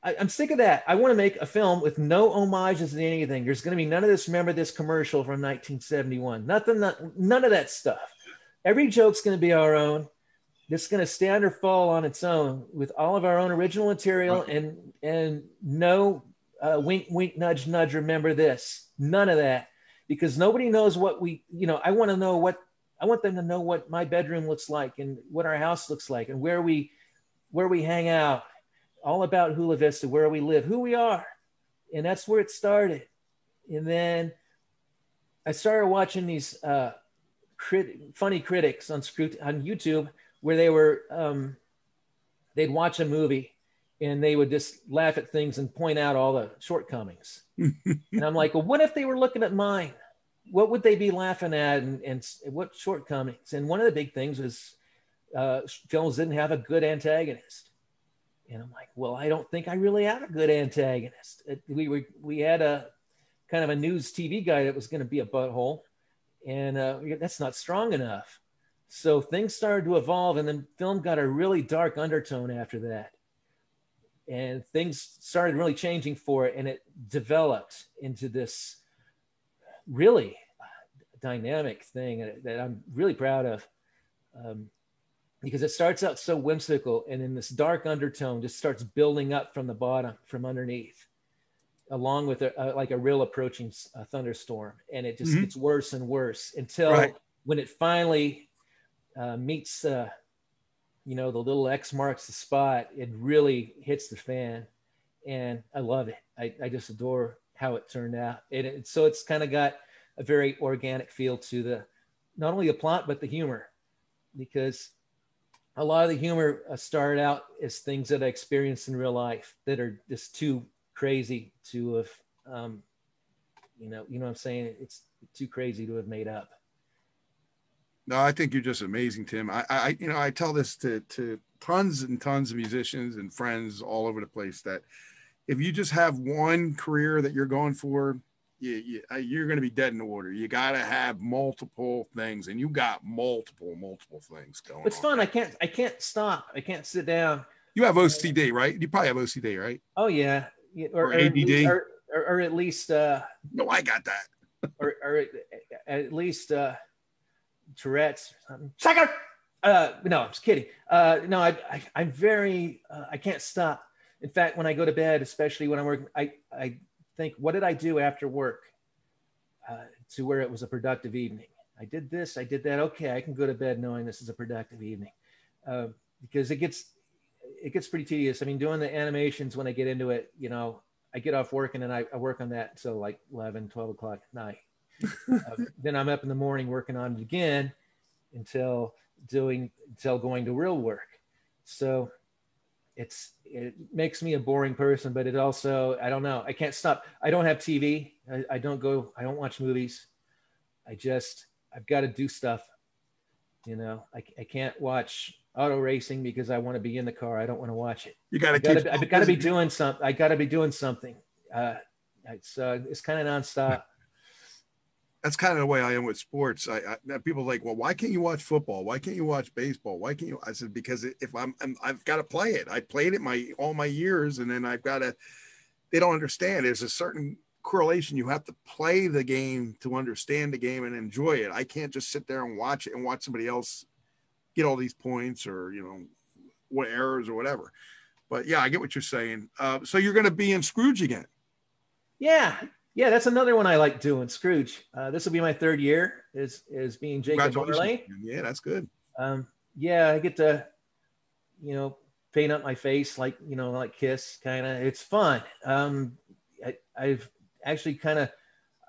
I'm sick of that. I want to make a film with no homages to anything. There's going to be none of this. Remember this commercial from 1971? None of that stuff. Every joke's going to be our own. It's going to stand or fall on its own with all of our own original material, and no wink, wink, nudge, nudge. Remember this. None of that, because nobody knows what I want them to know what my bedroom looks like, and what our house looks like, and where we hang out, all about Hula Vista, where we live, who we are. And that's where it started. And then I started watching these funny critics on YouTube, where they'd watch a movie and they would just laugh at things and point out all the shortcomings. And I'm like, well, what if they were looking at mine? what would they be laughing at, and what shortcomings? And one of the big things was films didn't have a good antagonist. And I'm like, well, I don't think I really have a good antagonist. We had a kind of a news TV guy that was going to be a butthole, and that's not strong enough. So things started to evolve, and then film got a really dark undertone after that. And things started really changing for it, and it developed into this really dynamic thing that I'm really proud of, because it starts out so whimsical, and then this dark undertone just starts building up from the bottom, from underneath, along with like a real approaching thunderstorm, and it just gets worse and worse until when it finally meets the little X marks the spot, it really hits the fan, and I love it. I just adore how it turned out. So it's kind of got a very organic feel to not only the plot, but the humor, because a lot of the humor started out as things that I experienced in real life that are just too crazy to have, you know what I'm saying? It's too crazy to have made up. No, I think you're just amazing, Tim. I tell this to tons and tons of musicians and friends all over the place, that if you just have one career that you're going for, you're going to be dead in the water. You got to have multiple things, and you got multiple things going. It's fun. I can't stop. I can't sit down. You have OCD, right? You probably have OCD, right? Oh yeah, or ADD, or at least. No, I got that. or at least Tourette's. Sucker. No, I'm just kidding. No, I'm very. I can't stop. In fact, when I go to bed, especially when I'm working, I think, what did I do after work to where it was a productive evening? I did this, I did that. Okay, I can go to bed knowing this is a productive evening, because it gets pretty tedious. I mean, doing the animations, when I get into it, I get off work and then I work on that until like 11, 12 o'clock at night. Then I'm up in the morning working on it again until going to real work. So it makes me a boring person, but it also, I don't know, I can't stop. I don't have TV. I don't watch movies. I've got to do stuff. I can't watch auto racing because I want to be in the car. I don't want to watch it. I've got to be doing something. I got to be doing something. It's kind of nonstop. That's kind of the way I am with sports. People are like, well, why can't you watch football? Why can't you watch baseball? Why can't you? I said, because if I've got to play it. I played it all my years, and then I've got to. They don't understand. There's a certain correlation. You have to play the game to understand the game and enjoy it. I can't just sit there and watch it and watch somebody else get all these points or what errors or whatever. But yeah, I get what you're saying. So you're going to be in Scrooge again? Yeah, that's another one I like doing, Scrooge. This will be my third year is being Jacob Marley. Yeah, that's good. Yeah, I get to, paint up my face like Kiss, kind of. It's fun. I've actually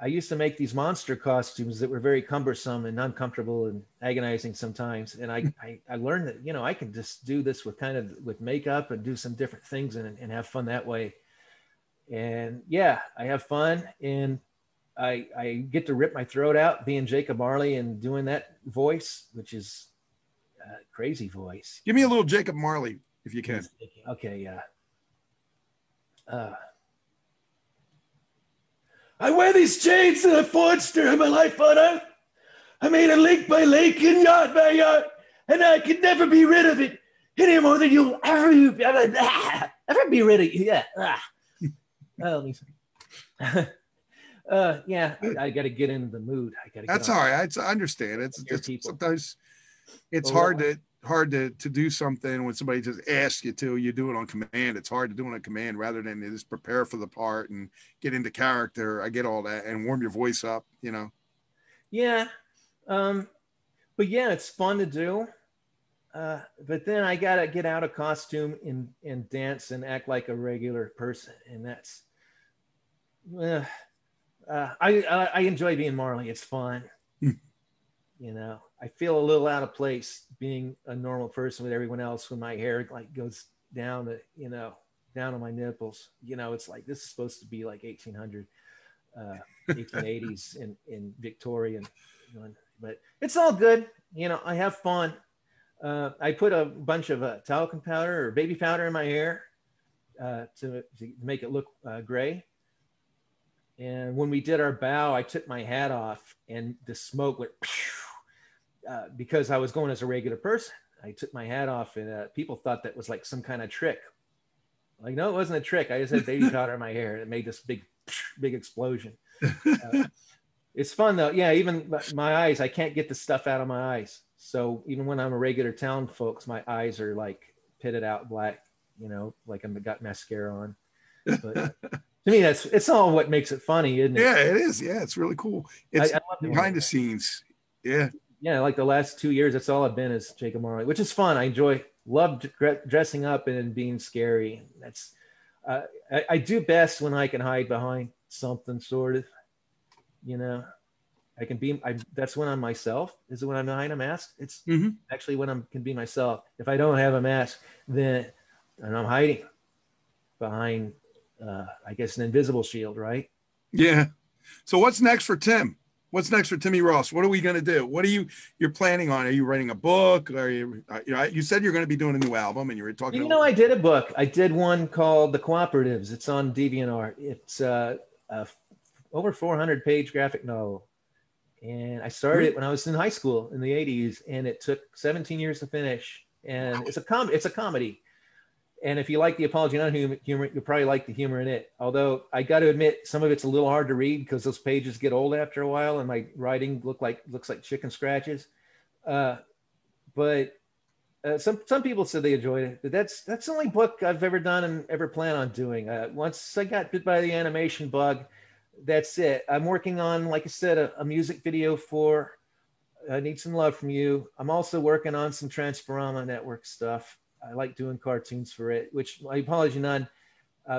I used to make these monster costumes that were very cumbersome and uncomfortable and agonizing sometimes. And I learned that, I can just do this with makeup and do some different things and have fun that way. And yeah, I have fun, and I get to rip my throat out being Jacob Marley and doing that voice, which is a crazy voice. Give me a little Jacob Marley if you can. Okay, yeah. I wear these chains that I forged during my life photo. I made a lake by lake and yard by yard, and I could never be rid of it any more than you'll ever be rid of it. Yeah. Yeah, I got to get into the mood. That's all right. I understand. It's sometimes it's hard to do something when somebody just asks you to. You do it on command. It's hard to do it on command rather than just prepare for the part and get into character. I get all that, and warm your voice up. Yeah, but yeah, it's fun to do. But then I gotta get out of costume and dance and act like a regular person, and that's. I enjoy being Marley. It's fun. I feel a little out of place being a normal person with everyone else when my hair goes down to down on my nipples. It's like this is supposed to be like 1800, 1880s in Victorian. But it's all good. I have fun. I put a bunch of talcum powder or baby powder in my hair to make it look gray. And when we did our bow, I took my hat off and the smoke went because I was going as a regular person. I took my hat off and people thought that was like some kind of trick. Like, no, it wasn't a trick. I just had baby powder in my hair and it made this big explosion. It's fun though. Yeah, even my eyes, I can't get the stuff out of my eyes. So even when I'm a regular town folks, my eyes are like pitted out black, like I've got mascara on. But to me, it's all what makes it funny, isn't it? Yeah, it is. Yeah, it's really cool. It's I behind the scenes. Yeah. Yeah, like the last 2 years, that's all I've been is Jacob Marley, which is fun. I love dressing up and being scary. That's I do best when I can hide behind something, sort of. I can be. That's when I'm myself. Is it when I'm behind a mask? It's actually when I can be myself. If I don't have a mask, then I'm hiding behind, I guess, an invisible shield, right? Yeah. So what's next for Tim? What's next for Timmy Ross? What are we going to do? What are you're planning on? Are you writing a book? Are you, you said you're going to be a new album and you were talking. I did a book. I did one called The Cooperatives. It's on DeviantArt. It's over 400-page graphic novel. And I started it when I was in high school in the 80s, and it took 17 years to finish. And it's a comedy. And if you like the Apologynone humor, you'll probably like the humor in it. Although I got to admit, some of it's a little hard to read because those pages get old after a while, and my writing looks like chicken scratches. But some people said they enjoyed it. But that's the only book I've ever done and ever plan on doing. Once I got bit by the animation bug, that's it. I'm working on, like I said, a music video for I Need Some Love From You. I'm also working on some Transforama Network stuff. I like doing cartoons for it, which my Apologynone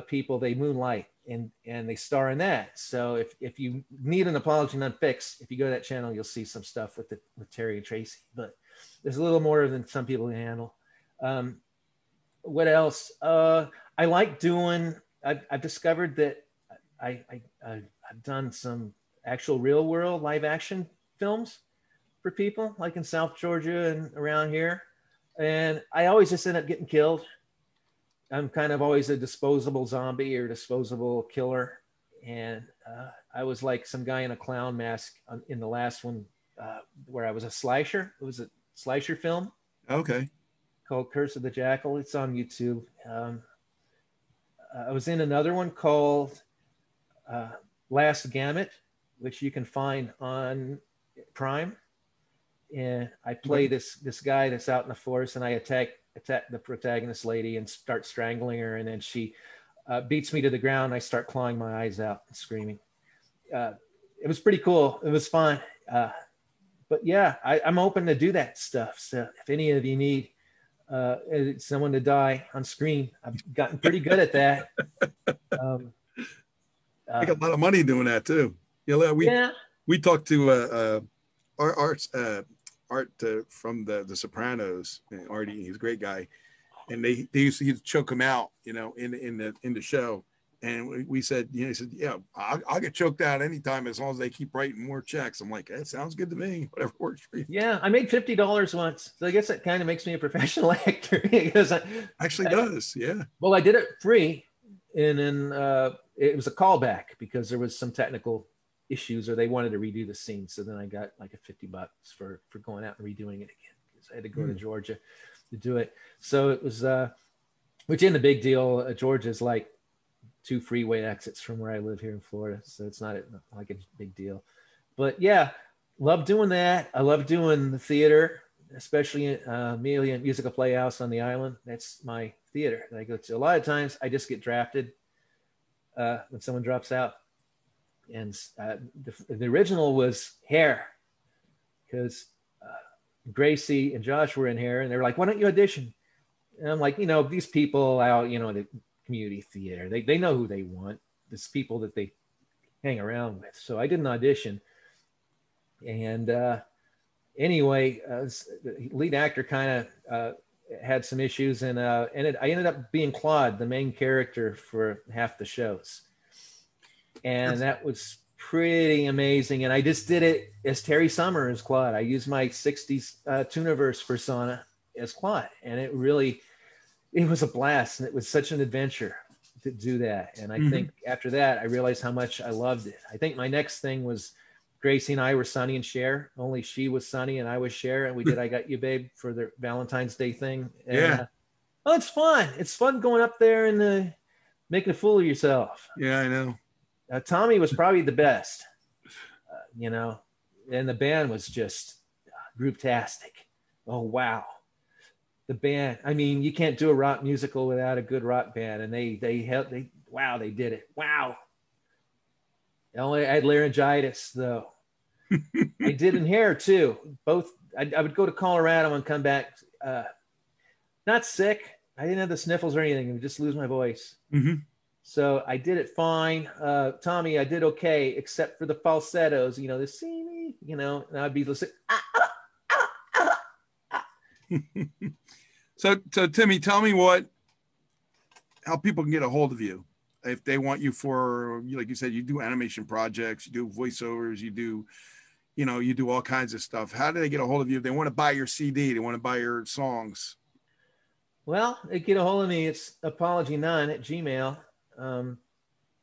people, they moonlight and they star in that. So if you need an Apologynone fix, if you go to that channel, you'll see some stuff with Terry and Tracy. But there's a little more than some people can handle. What else? I like doing. I've discovered that I've done some actual real world live action films for people like in South Georgia and around here. And I always just end up getting killed. I'm kind of always a disposable zombie or disposable killer. And I was like some guy in a clown mask in the last one where I was a slasher. It was a slasher film. Okay. Called Curse of the Jackal. It's on YouTube. I was in another one called Last Gamut, which you can find on Prime. And I play this guy that's out in the forest, and I attack the protagonist lady and start strangling her, and then she beats me to the ground. I start clawing my eyes out and screaming. It was pretty cool. It was fun. But yeah, I'm open to do that stuff. So if any of you need someone to die on screen, I've gotten pretty good at that. I got a lot of money doing that too. We talked to Art from the Sopranos, and Artie, he's a great guy, and they used to choke him out, in the show, and we said, he said, yeah, I'll get choked out anytime as long as they keep writing more checks. I'm like, that sounds good to me. Whatever works for you. Yeah, I made $50 once, so I guess that kind of makes me a professional actor because does. Yeah. Well, I did it free, and then it was a callback because there was some technical issues or they wanted to redo the scene. So then I got like a $50 for going out and redoing it again because I had to go to Georgia to do it. So it was, which isn't a big deal. Georgia's like 2 freeway exits from where I live here in Florida. So it's not like a big deal, but yeah, love doing that. I love doing the theater, especially Amelia Musical Playhouse on the island. That's my theater that I go to. A lot of times I just get drafted when someone drops out. And the original was Hair because Gracie and Josh were in Hair, and they were like, why don't you audition? And I'm like, these people out, the community theater, they know who they want. It's people that they hang around with. So I did an audition. And anyway, the lead actor kind of had some issues, and I ended up being Claude, the main character for half the shows. And that was pretty amazing. And I just did it as Terry Summer as Claude. I used my 60s Tuniverse persona as Claude. And it was a blast. And it was such an adventure to do that. And I think after that, I realized how much I loved it. I think my next thing was Gracie and I were Sonny and Cher, only she was Sonny and I was Cher. And we did I Got You Babe for the Valentine's Day thing. And, Yeah. Oh, it's fun. It's fun going up there and making a fool of yourself. Yeah, I know. Tommy was probably the best, and the band was just group-tastic. Oh, wow. The band, I mean, you can't do a rock musical without a good rock band. And they did it. Wow. I had laryngitis, though. I did in hair, too. Both. I would go to Colorado and come back not sick. I didn't have the sniffles or anything. I would just lose my voice. So I did it fine. Tommy, I did okay, except for the falsettos, the see me, and I'd be listening. So Timmy, tell me how people can get a hold of you if they want you for, like you said, you do animation projects, you do voiceovers, you do all kinds of stuff. How do they get a hold of you if they want to buy your CD, they want to buy your songs? Well, they get a hold of me. It's Apologynone at Gmail.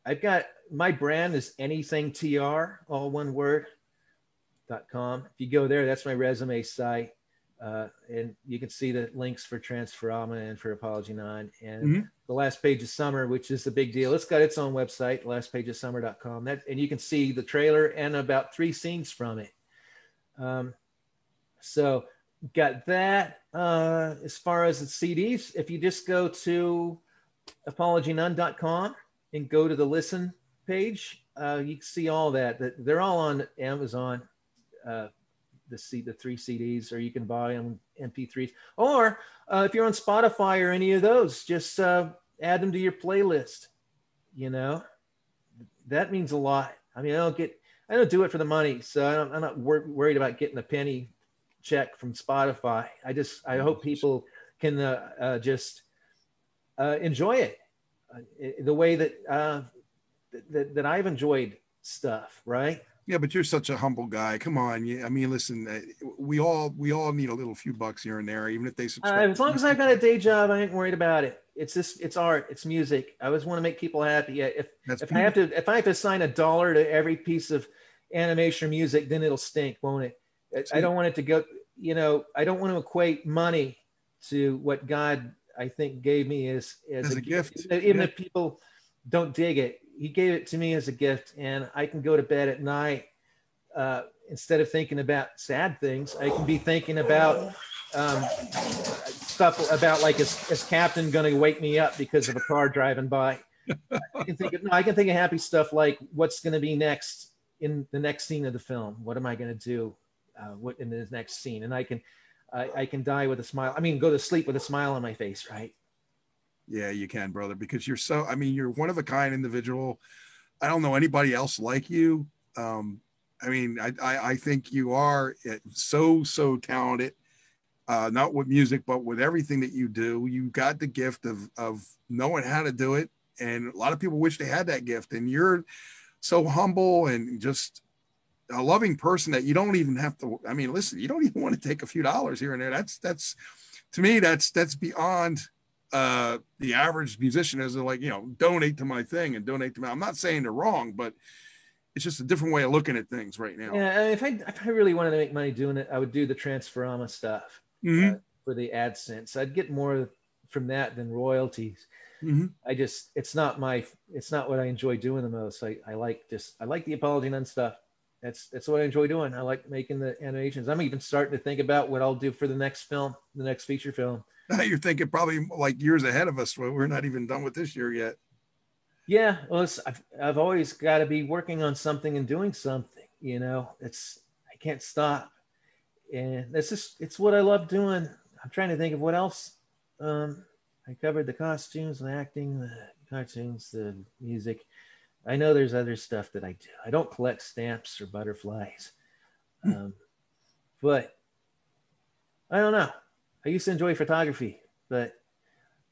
I've got my brand is anythingtr, all one word, .com. If you go there, that's my resume site. And you can see the links for Transferama and for Apologynone. And the Last Page of Summer, which is the big deal. It's got its own website, lastpageofsummer.com. And you can see the trailer and about 3 scenes from it. So got that. As far as the CDs, if you just go to apologynone.com and go to the listen page, you can see all that. They're all on Amazon, the 3 CDs, or you can buy them MP3s. Or if you're on Spotify or any of those, just add them to your playlist. That means a lot. I mean, I don't do it for the money, so I'm not worried about getting a penny check from Spotify. I hope people can just enjoy it the way that I've enjoyed stuff, right? Yeah, but you're such a humble guy. Come on. I mean, listen, we all need a little few bucks here and there, even if they subscribe. As long as I got a day job, I ain't worried about it. It's art, it's music. I always want to make people happy. If I have to assign $1 to every piece of animation or music, then it'll stink, won't it? I don't want it to go, I don't want to equate money to what God, I think, gave me as a gift. Even if people don't dig it, he gave it to me as a gift, and I can go to bed at night instead of thinking about sad things. I can be thinking about stuff about, like, is Captain going to wake me up because of a car driving by? I can think of happy stuff like what's going to be next in the next scene of the film. What am I going to do in the next scene? And I can die with a smile. I mean, go to sleep with a smile on my face, right? Yeah, you can, brother, because you're one of a kind individual. I don't know anybody else like you. I think you are so talented, not with music, but with everything that you do. You got the gift of knowing how to do it. And a lot of people wish they had that gift. And you're so humble and just a loving person that you don't even have to, listen, you don't even want to take a few dollars here and there. That's to me, that's beyond the average musician, is like, donate to my thing and donate to me. I'm not saying they're wrong, but it's just a different way of looking at things right now. Yeah, if I really wanted to make money doing it, I would do the Transferama stuff for the AdSense. I'd get more from that than royalties. It's not what I enjoy doing the most. I like the Apologynone stuff. That's what I enjoy doing. I like making the animations. I'm even starting to think about what I'll do for the next film, the next feature film. You're thinking probably like years ahead of us. We're not even done with this year yet. Yeah, well, I've always got to be working on something and doing something. I can't stop, and it's what I love doing. I'm trying to think of what else. I covered the costumes, the acting, the cartoons, the music. I know there's other stuff that I do. I don't collect stamps or butterflies, but I don't know. I used to enjoy photography, but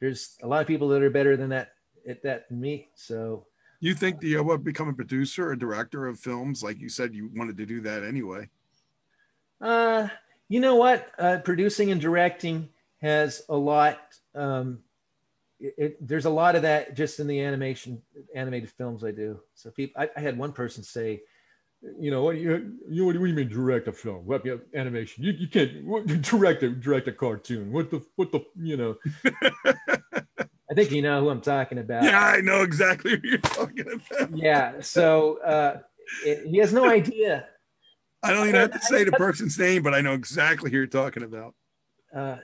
there's a lot of people that are better than that at that than me. So You think you would become a producer or director of films? Like you said, you wanted to do that anyway. You know what? Producing and directing has a lot. There's a lot of that just in the animated films I do. So I had one person say, you know, what do you mean direct a film? What animation? You can't direct a cartoon. What the you know? I think you know who I'm talking about. Yeah, I know exactly who you're talking about. Yeah. So he has no idea. I don't even have to say the person's name, but I know exactly who you're talking about. I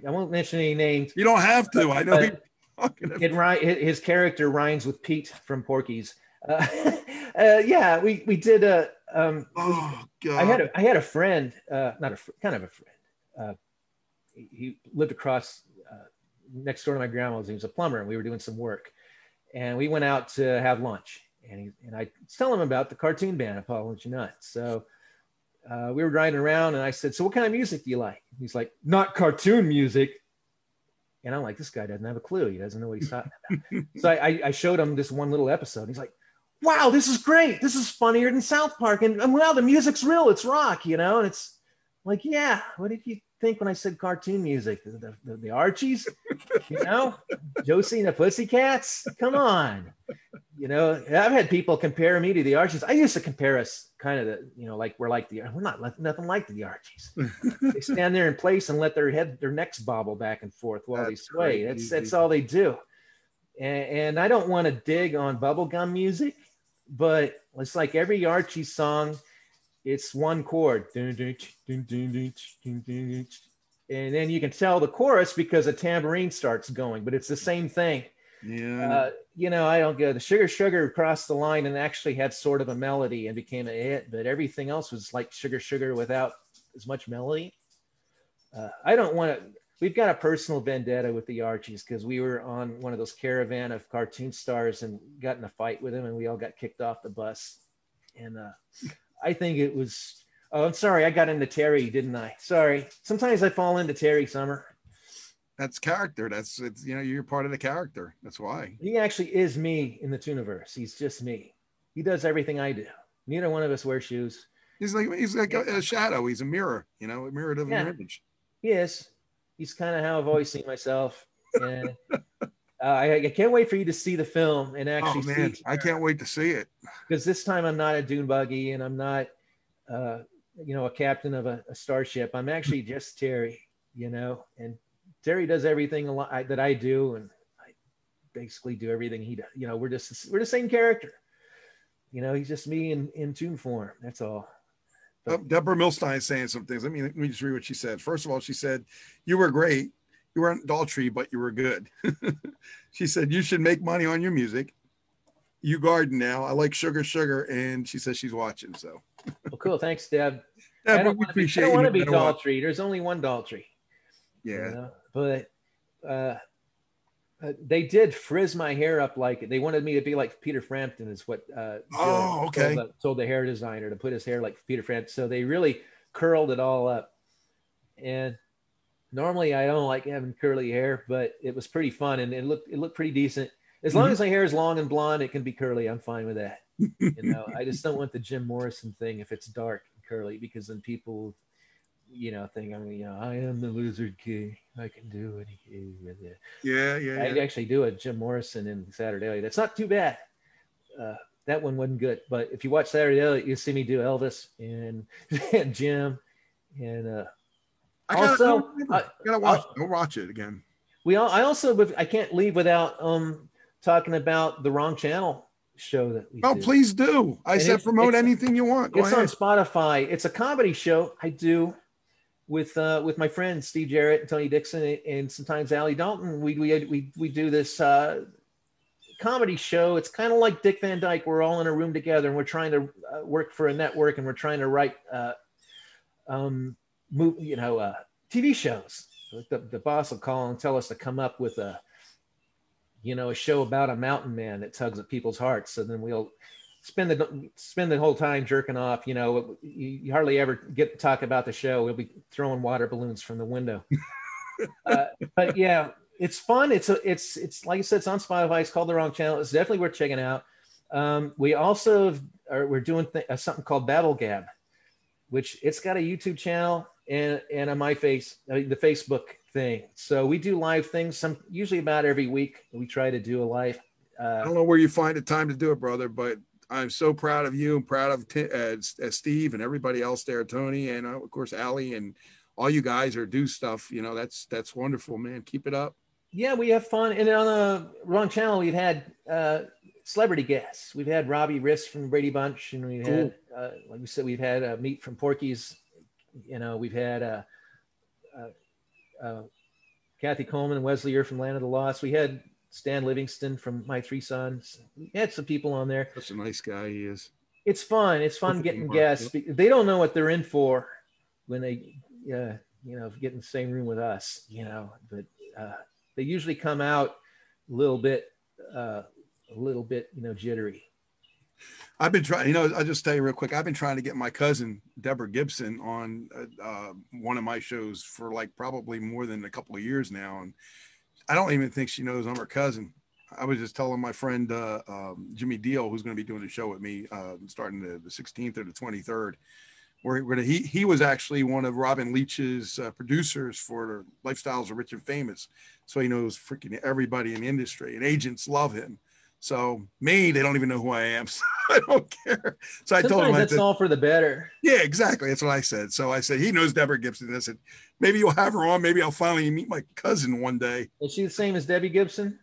won't mention any names. You don't have to. I know who you're talking about. His character rhines with Pete from Porky's. Yeah, we did a. Oh God! I had a friend, not a kind of a friend. He lived across next door to my grandma's. He was a plumber, and we were doing some work, and we went out to have lunch. And I was telling him about the cartoon band Apologynone. So we were riding around, and I said, "So what kind of music do you like?" He's like, "Not cartoon music." And I'm like, "This guy doesn't have a clue. He doesn't know what he's talking about." So I showed him this one little episode. He's like, "Wow, this is great. This is funnier than South Park. And wow, the music's real. It's rock, you know." And it's like, yeah, what did you think when I said cartoon music? The Archies, you know, Josie and the Pussycats. Come on. You know, I've had people compare me to the Archies. I used to compare us kind of, like we're not nothing like the Archies. They stand there in place and let their necks bobble back and forth while they sway. That's all they do. And I don't want to dig on bubblegum music, but it's like every Archie song, it's one chord. And then you can tell the chorus because a tambourine starts going, but it's the same thing. Yeah. I don't get the Sugar crossed the line and actually had sort of a melody and became a hit, but everything else was like Sugar without as much melody. I don't want to. We've got a personal vendetta with the Archies because we were on one of those caravan of cartoon stars and got in a fight with them, and we all got kicked off the bus. And I think it was. Oh, I'm sorry. I got into Terry, didn't I? Sorry. Sometimes I fall into Terry Summer. That's character. You're part of the character. That's why. He actually is me in the Tooniverse. He's just me. He does everything I do. Neither one of us wear shoes. He's like a shadow. He's a mirror, a mirror of your image. He is. He's kind of how I've always seen myself. And I can't wait for you to see the film and actually see. I can't wait to see it. Because this time I'm not a dune buggy and I'm not, a captain of a starship. I'm actually just Terry, and Terry does everything that I do, and I basically do everything he does. We're the same character. He's just me in tune form. That's all. Deborah Milstein is saying some things. Let me just read what she said. First of all, she said, "You were great. You weren't adultery, but you were good." She said, "You should make money on your music. You garden now. I like Sugar," and she says she's watching. So, well, cool. Thanks, Deb. I don't want to be Daltrey. There's only one Daltrey. Yeah. But they did frizz my hair up they wanted me to be like Peter Frampton is what told the hair designer to put his hair like Peter Frampton. So they really curled it all up. And normally I don't like having curly hair, but it was pretty fun and it looked pretty decent. As long as my hair is long and blonde, it can be curly. I'm fine with that. I just don't want the Jim Morrison thing if it's dark and curly, because then people think I am the Lizard King. I can do anything with it. Yeah. I actually do a Jim Morrison in Saturday Night. That's not too bad. That one wasn't good, but if you watch Saturday Night, you see me do Elvis and Jim, and I gotta watch it again. I can't leave without talking about the Wrong Channel show that we do. Please do. I said promote anything you want. It's on Spotify. It's a comedy show I do with my friends Steve Jarrett and Tony Dixon and sometimes Allie Dalton. We do this comedy show. It's kind of like Dick Van Dyke. We're all in a room together and we're trying to work for a network, and we're trying to write TV shows. The boss will call and tell us to come up with a show about a mountain man that tugs at people's hearts. So then we'll spend the whole time jerking off. You hardly ever get to talk about the show. We'll be throwing water balloons from the window. But yeah, It's fun. It's like I said, it's on Spotify. It's called The Wrong Channel. It's definitely worth checking out. We also we're doing something called Battle Gab, which it's got a YouTube channel and on the Facebook thing. So we do live things usually about every week. We try to do a live. I don't know where you find the time to do it, brother, but I'm so proud of you and proud of Steve and everybody else there, Tony, and of course, Allie, and all you guys do stuff. You know, that's wonderful, man. Keep it up. Yeah, we have fun. And on the Wrong Channel, we've had celebrity guests. We've had Robbie Riss from Brady Bunch, and we've had, like we said, we've had Meat from Porky's. You know, we've had Kathy Coleman and Wesley Ear from Land of the Lost. We had Stan Livingston from My Three Sons. We had some people on there. Such a nice guy he is. It's fun. It's fun getting guests. They don't know what they're in for when they, get in the same room with us, but they usually come out a little bit, jittery. I've been trying, I'll just tell you real quick. I've been trying to get my cousin, Deborah Gibson, on one of my shows for like probably more than a couple of years now. And I don't even think she knows I'm her cousin. I was just telling my friend, Jimmy Deal, who's going to be doing the show with me starting the 16th or the 23rd, where he was actually one of Robin Leach's producers for Lifestyles of Rich and Famous. So he knows freaking everybody in the industry, and agents love him. So they don't even know who I am. So I don't care. So I told him that's all for the better. Yeah, exactly. That's what I said. So I said, he knows Deborah Gibson. And I said, maybe you'll have her on. Maybe I'll finally meet my cousin one day. Is she the same as Debbie Gibson?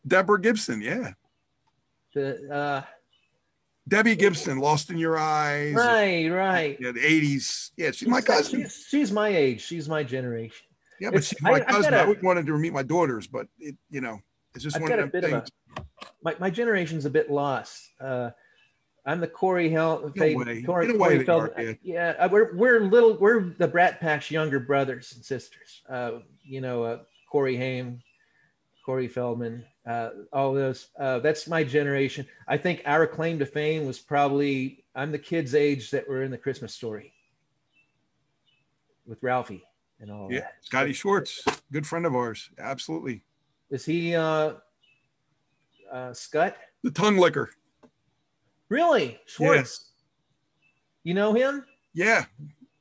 Deborah Gibson, yeah. Debbie Gibson, Lost in Your Eyes. Right. Yeah, the 80s. Yeah, she's my cousin. She's my age. She's my generation. Yeah, but she's my cousin. I wouldn't want her to meet my daughters, but it's just one of them things. My generation's a bit lost. I'm the Corey Feldman. Yeah, we're the Brat Pack's younger brothers and sisters. Corey Haim, Corey Feldman, all those. That's my generation. I think our claim to fame was probably I'm the kids' age that were in The Christmas Story with Ralphie and all that. Scotty Schwartz, good friend of ours. Absolutely. Is he Scott? The tongue licker. Really? Schwartz? Yeah. You know him? Yeah.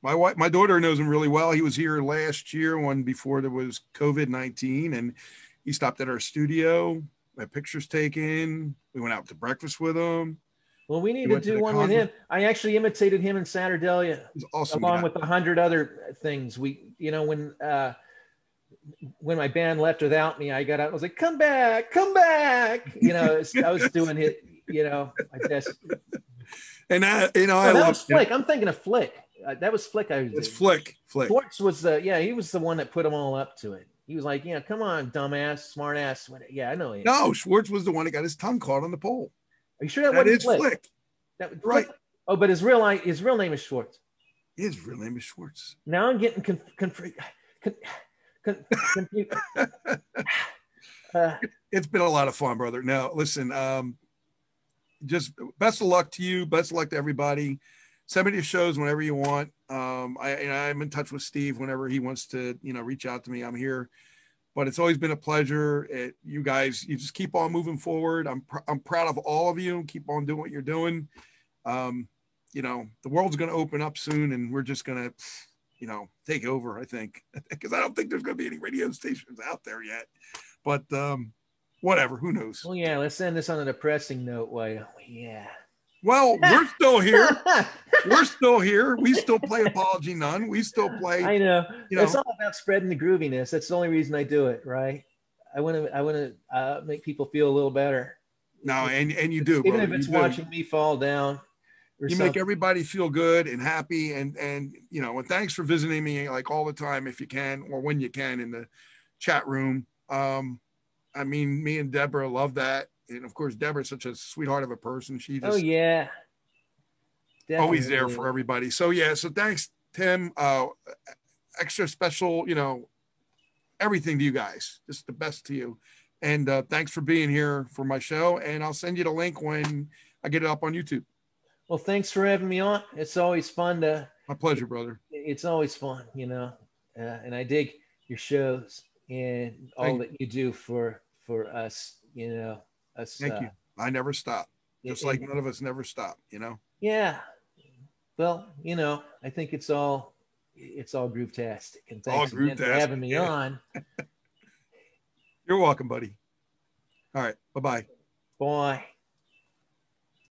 My daughter knows him really well. He was here last year, before there was COVID-19, and he stopped at our studio. My pictures taken. We went out to breakfast with him. Well, we need to do one with him. I actually imitated him in Saturdalia, awesome, along with 100 other things. When my band left without me, I got out. I was like, "Come back, come back!" I was doing it. I guess. And I love Flick. I'm thinking of Flick. That was Flick. It's Flick. Schwartz was he was the one that put them all up to it. He was like, come on, dumbass, smart ass. Yeah, I know him. No, Schwartz was the one that got his tongue caught on the pole. Are you sure that is Flick? Right. Oh, but his real name is Schwartz. His real name is Schwartz. Now I'm getting confused. It's been a lot of fun, brother. Now, listen, just best of luck to you. Best of luck to everybody. Send me your shows whenever you want. I'm in touch with Steve whenever he wants to, reach out to me. I'm here, but it's always been a pleasure. You guys, you just keep on moving forward. I'm proud of all of you. Keep on doing what you're doing. The world's going to open up soon, and we're just going to, take over, I think, because I don't think there's going to be any radio stations out there yet, but whatever, who knows? Well, yeah, let's end this on a depressing note. Why don't we? Yeah. Well, we're still here. We're still here. We still play Apologynone. We still play. I know. It's all about spreading the grooviness. That's the only reason I do it, right? I want to make people feel a little better. No, and you do, even if it's watching me fall down. You make everybody feel good and happy, and thanks for visiting me like all the time if you can or when you can in the chat room. Me and Deborah love that. And of course, Deborah's such a sweetheart of a person. She just Definitely. Always there for everybody. So thanks, Tim. Extra special, everything to you guys. Just the best to you. And thanks for being here for my show. And I'll send you the link when I get it up on YouTube. Well, thanks for having me on. It's always fun to. My pleasure, brother. It's always fun, and I dig your shows. and all that you do for us, you know, us. Thank you. I never stop. Just like none of us never stop, you know? Yeah. Well, you know, I think it's all groove-tastic. And thanks again for having me on. You're welcome, buddy. All right. Bye-bye. Bye.